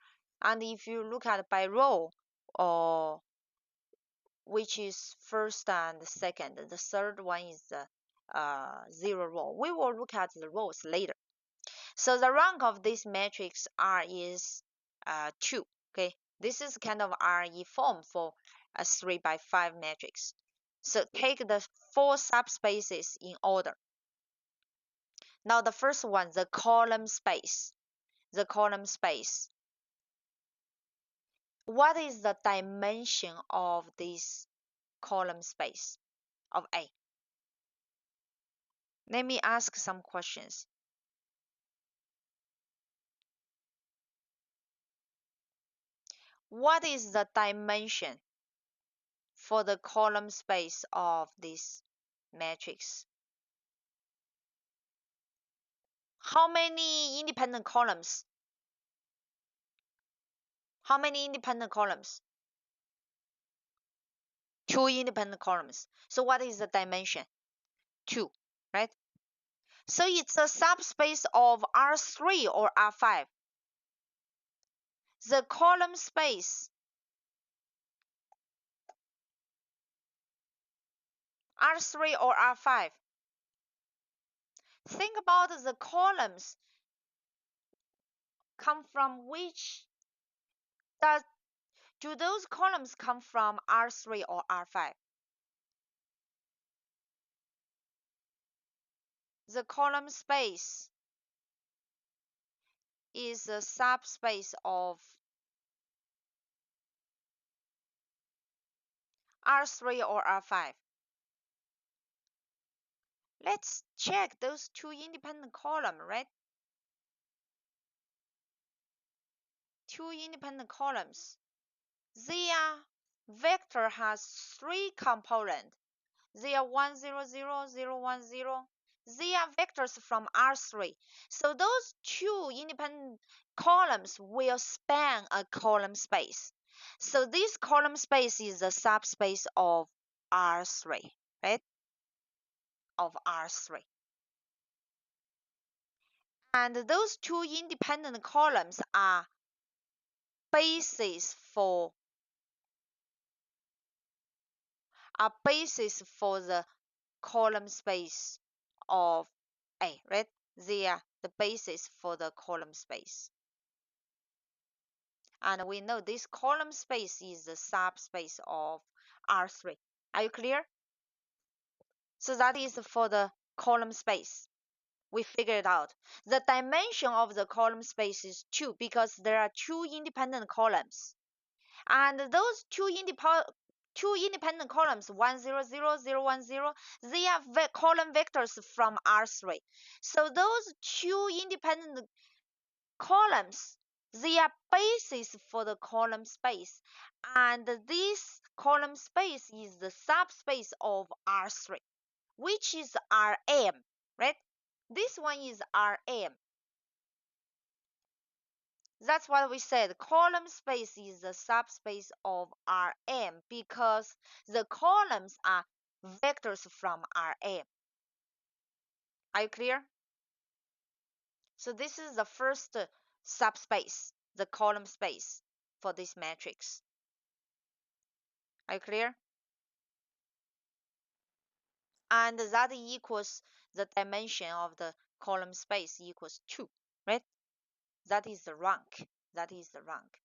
And if you look at by row, or which is first and second, the third one is the 0 row. We will look at the rows later. So the rank of this matrix R is 2. Okay, this is kind of RE form for a 3x5 matrix. So take the 4 subspaces in order. Now the first one, the column space. The column space. What is the dimension of this column space of A. Let me ask some questions. What is the dimension for the column space of this matrix? How many independent columns? How many independent columns? 2 independent columns. So what is the dimension? 2, right? So it's a subspace of R3 or R5. The column space R3 or R5. Think about the columns come from which do those columns come from R3 or R5? The column space is a subspace of R3 or R5. Let's check those 2 independent columns, right? 2 independent columns. Their vector has 3 components. They are 1, 0, 0, 0, 1, 0. They are vectors from R3. So those 2 independent columns will span a column space. So this column space is the subspace of R3, right? Of R3. And those 2 independent columns are bases for the column space of A, right? They are the basis for the column space. And we know this column space is the subspace of R3. Are you clear? So that is for the column space. We figured it out. The dimension of the column space is 2 because there are 2 independent columns. And those 2 independent columns, 1, 0, 0, 0, 1, 0, they are column vectors from R3. So those 2 independent columns, they are basis for the column space. And this column space is the subspace of R3, which is Rm, right? This one is Rm. That's what we said. Column space is the subspace of Rm because the columns are vectors from Rm. Are you clear? So this is the first subspace, the column space for this matrix. Are you clear? And that equals the dimension of the column space equals 2, right? That is the rank. That is the rank.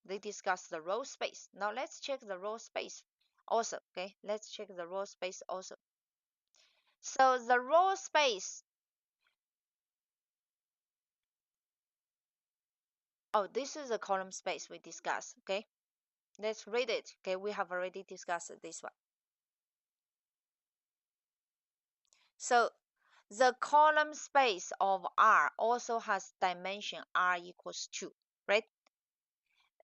They discussed the row space. Now let's check the row space also. Okay, let's check the row space also. So the row space. Oh, this is the column space we discussed. Okay, let's read it. Okay, we have already discussed this one. So the column space of R also has dimension R equals 2, right?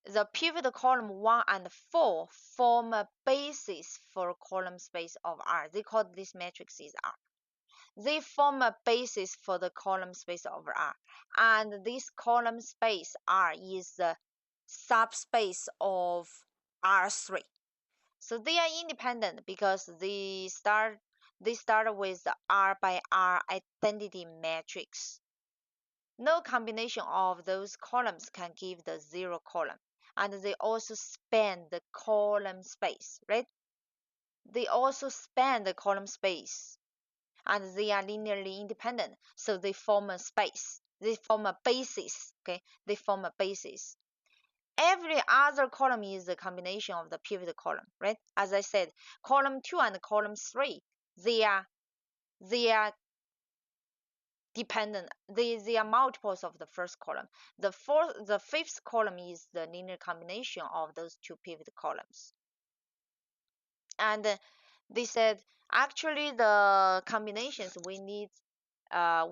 The pivot column 1 and 4 form a basis for column space of R. They call this matrix is R. They form a basis for the column space of R. And this column space R is the subspace of R3. So they are independent because they start with the R by R identity matrix. No combination of those columns can give the 0 column. And they also span the column space, right? They also span the column space. And they are linearly independent. So they form a space. They form a basis. Okay? They form a basis. Every other column is a combination of the pivot column, right? As I said, column 2 and column 3, they are dependent. They are multiples of the first column. The fifth column is the linear combination of those two pivot columns. And they said actually the combinations we need are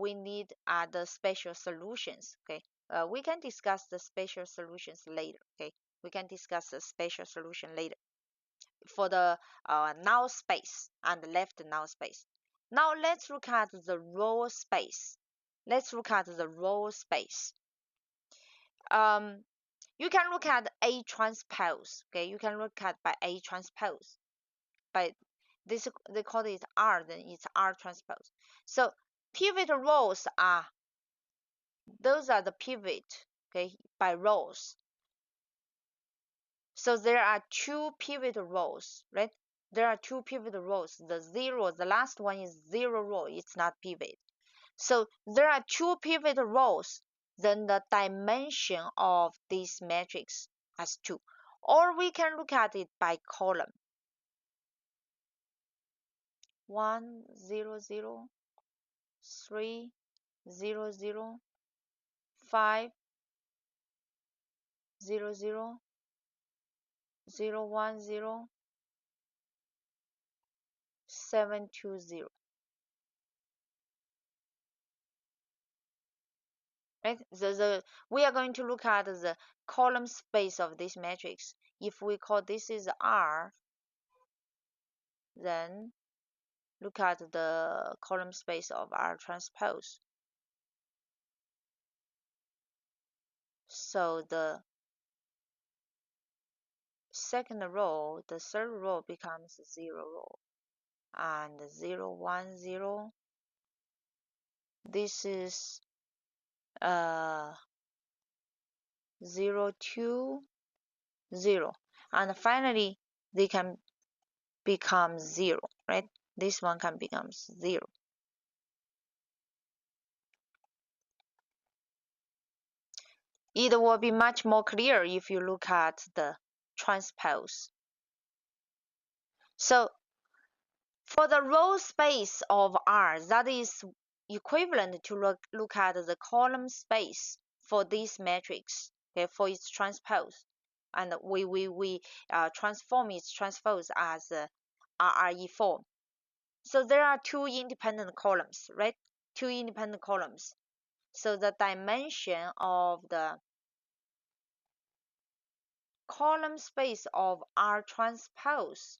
the special solutions. Okay, we can discuss the special solutions later. Okay, we can discuss the special solution later for the null space and left null space. Now let's look at the row space. Let's look at the row space. You can look at A transpose. Okay, you can look at by A transpose. By this, they call it R. Then it's R transpose. So pivot rows are those are the pivot. Okay, by rows. So there are two pivot rows, right? There are two pivot rows. The last one is zero row. It's not pivot. So there are two pivot rows. Then the dimension of this matrix has 2. Or we can look at it by column. 1, 0, 0, 3, 0, 0, 5, 0, 0, 0, 1, 0, 7, 2, 0. Right? We are going to look at the column space of this matrix. If we call this is R, then look at the column space of R transpose. So the second row, the third row becomes 0 row. And 0, 1, 0. This is 0, 2, 0. And finally, they can become 0, right? This one can become 0. It will be much more clear if you look at the transpose. So for the row space of R, that is equivalent to look at the column space for this matrix, okay, for its transpose. And we transform its transpose as RRE form. So there are two independent columns, right? Two independent columns. So the dimension of the column space of R transpose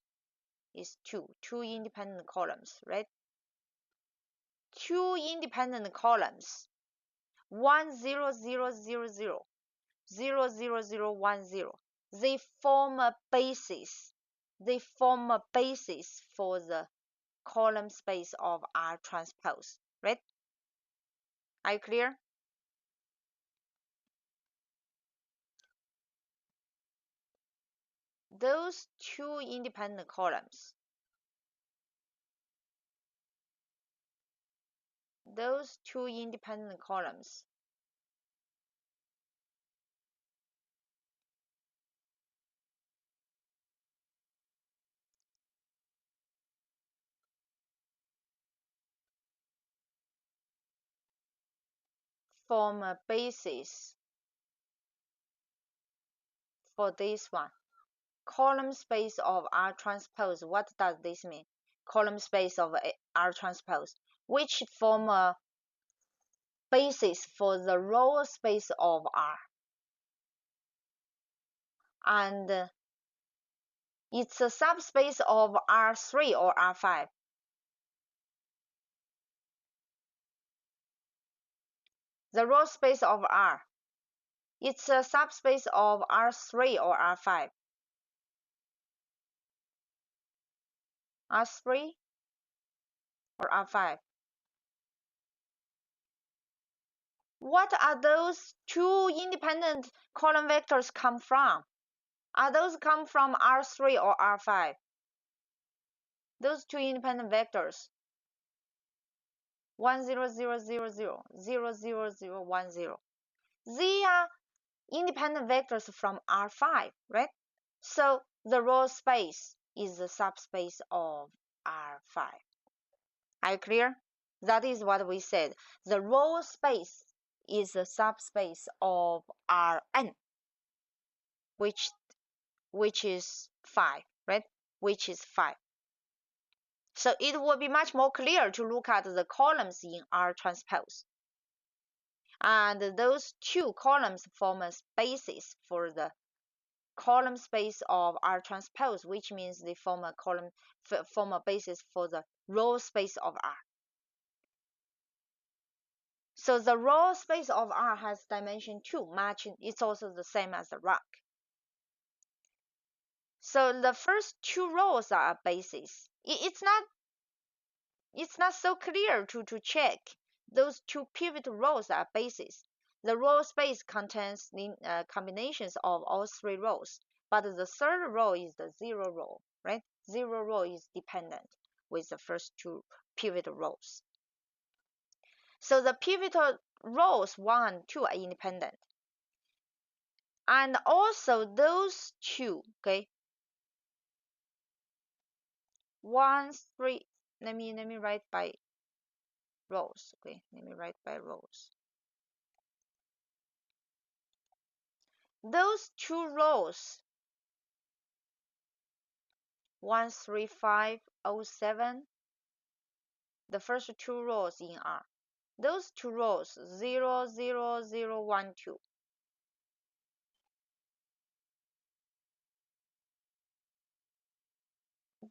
is 2 independent columns, right? Two independent columns, 1, 0, 0, 0, 0, 0, 0, 0, 1, 0. They form a basis. They form a basis for the column space of R transpose, right? Are you clear? Those two independent columns, form a basis for this one. Column space of R transpose. What does this mean? Column space of R transpose, which form a basis for the row space of R. And it's a subspace of R3 or R5. The row space of R. It's a subspace of R3 or R5. R3 or R5. What are those two independent column vectors come from? Are those come from R3 or R5? Those two independent vectors. 1, 0, 0, 0, 0, 0, 0, 0, 1, 0. They are independent vectors from R5, right? So the row space is the subspace of R5. Are you clear? That is what we said. The row space is a subspace of Rn, which is 5, right? Which is 5. So it will be much more clear to look at the columns in R transpose. And those two columns form a basis for the column space of R transpose, which means they form a basis for the row space of R. So the row space of R has dimension 2, matching it's also the same as the rank. So the first two rows are a basis. It's not so clear to check. Those two pivot rows are bases. The row space contains combinations of all three rows, but the third row is the zero row, right? Zero row is dependent with the first two pivot rows. So the pivotal rows 1 and 2 are independent. And also those two, okay, 1, 3, let me write by rows, okay, let me write by rows. Those two rows 1, 3, 5, 0, 7, the first two rows in R. Those two rows 0, 0, 0, 1, 2.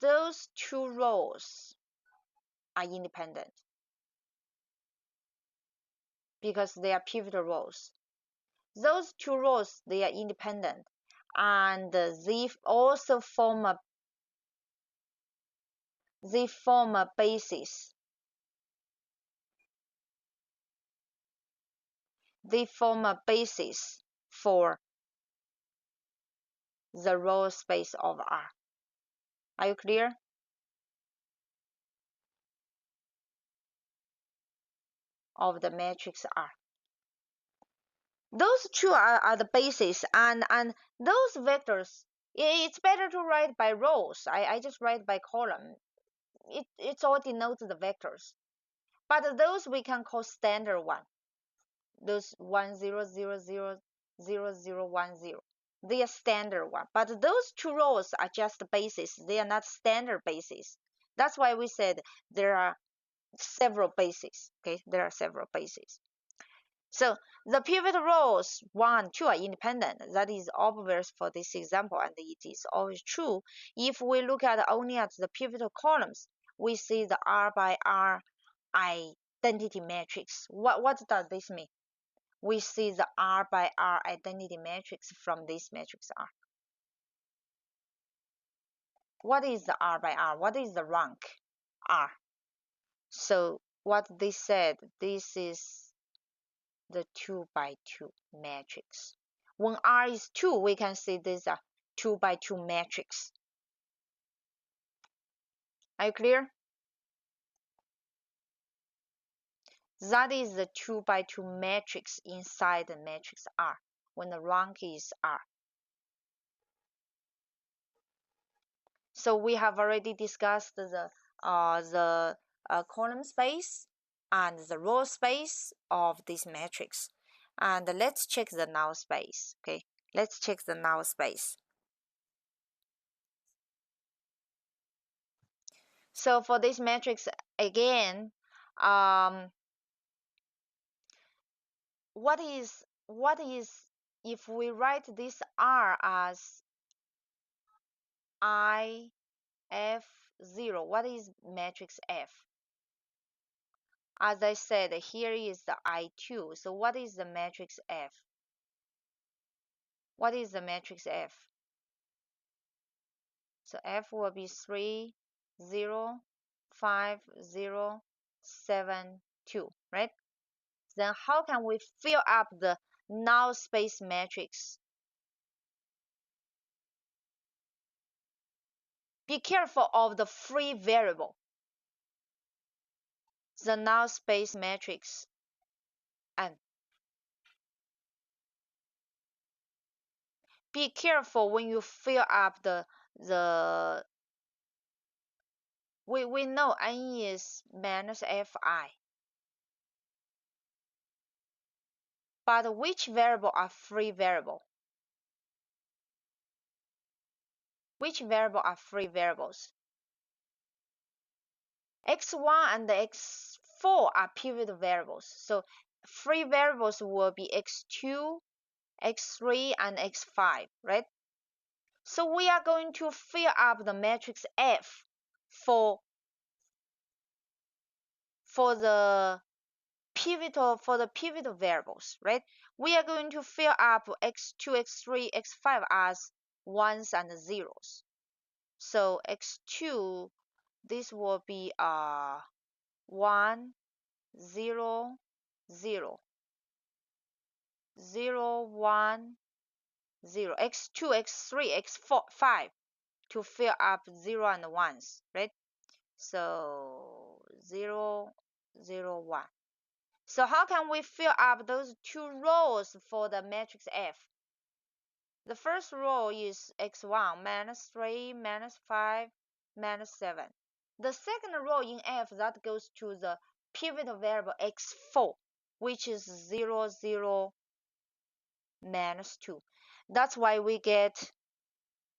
Those two rows are independent because they are pivotal rows. Those two rows, they are independent, and they also form a basis. They form a basis for the row space of R. Are you clear? Of the matrix R. Those two are the basis, and those vectors, it's better to write by rows. I just write by column. It's all denotes the vectors. But those we can call standard one. Those 1, 0, 0, 0, 0, 0, 1, 0. They are standard one. But those two rows are just bases. They are not standard bases. That's why we said there are several bases. Okay, there are several bases. So the pivot rows 1, 2 are independent. That is obvious for this example, and it is always true. If we look only at the pivotal columns, we see the R by R identity matrix. What does this mean? We see the R by R identity matrix from this matrix R. What is the R by R? What is the rank R? So what they said, this is the 2 by 2 matrix. When R is 2, we can see this is a 2 by 2 matrix. Are you clear? That is the 2 by 2 matrix inside the matrix R when the rank is R. So we have already discussed the column space and the row space of this matrix. And let's check the null space. Okay, let's check the null space. So for this matrix again, what is if we write this R as I F0, what is matrix F? As I said, here is the I2. So what is the matrix F? What is the matrix F? So F will be 3, 0, 5, 0, 7, 2, right? Then how can we fill up the null space matrix? Be careful of the free variable. The null space matrix and be careful when you fill up the We know n is minus fi. But which variable are free variable? Which variable are free variables? x1 and x4 are pivot variables. So free variables will be x2, x3, and x5, right? So we are going to fill up the matrix F for the pivotal variables, right? We are going to fill up x2, x3, x5 as ones and zeros. So x2, this will be 1, 0, 0, 0, 1, 0, x2, x3, x4, 5 to fill up 0 and 1s, right? So 0, 0, 1. So how can we fill up those two rows for the matrix F? The first row is x1 minus 3 minus 5 minus 7. The second row in F that goes to the pivotal variable x4, which is 0, 0, minus 2. That's why we get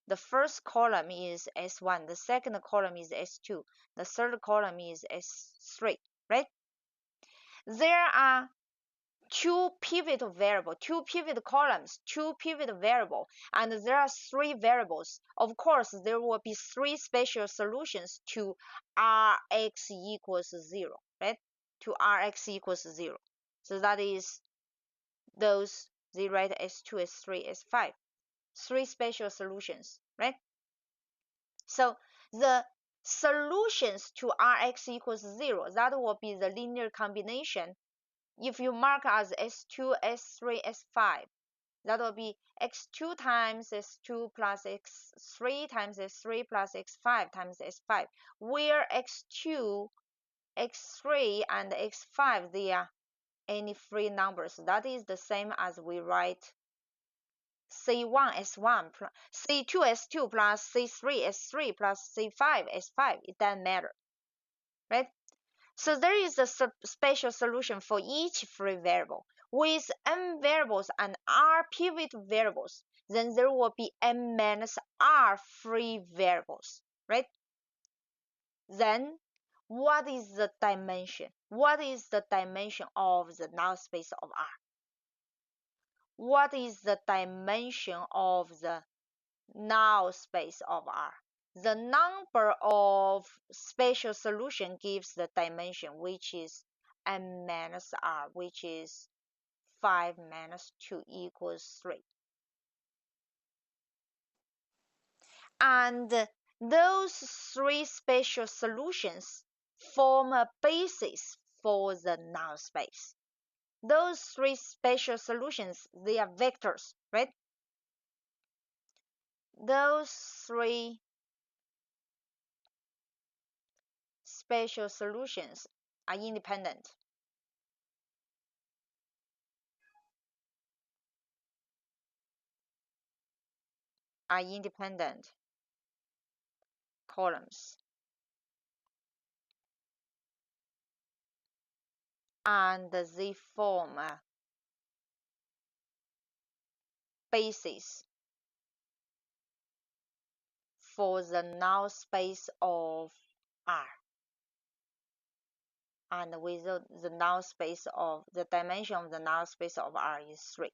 the first column is S1, the second column is S2, the third column is S3, right? There are two pivot variable, two pivot columns, two pivot variable, and there are three variables. Of course, there will be three spatial solutions to Rx equals 0, right? To Rx equals 0. So that is those, they write S2, S3, S5. Three spatial solutions, right? So the solutions to Rx equals 0, that will be the linear combination. If you mark as S2, S3, S5, that will be x2 times s2 plus x3 times s3 plus x5 times s5, where x2, x3, and x5, they are any free numbers. That is the same as we write C1 S1 plus C2 S2 plus C3 S3 plus C5 S5. It doesn't matter, right? So there is a spatial solution for each free variable. With n variables and r pivot variables, then there will be n minus r free variables, right? Then what is the dimension? What is the dimension of the null space of R? What is the dimension of the null space of R? The number of spatial solution gives the dimension, which is n minus r, which is 5 minus 2 equals 3. And those three spatial solutions form a basis for the null space. Those three spatial solutions, they are vectors, right? Those three spatial solutions are independent. Are independent columns. And they form a basis for the null space of R. And with the null space of the dimension of the null space of R is 3.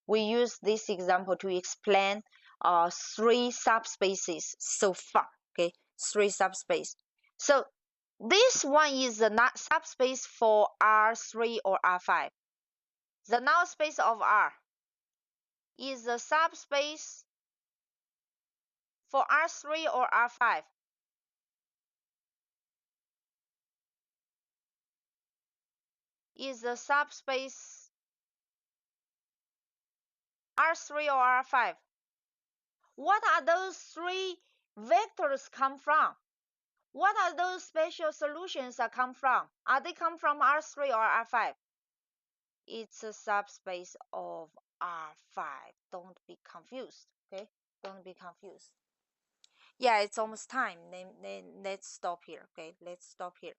We use this example to explain three subspaces so far. Okay, three subspace. So this one is the subspace for R3 or R5. The null space of R is the subspace for R3 or R5. Is the subspace R3 or R5? What are those three vectors come from? What are those spatial solutions that come from? Are they come from R3 or R5? It's a subspace of R5. Don't be confused, okay? Don't be confused. Yeah, it's almost time. Then let's stop here. Okay, let's stop here.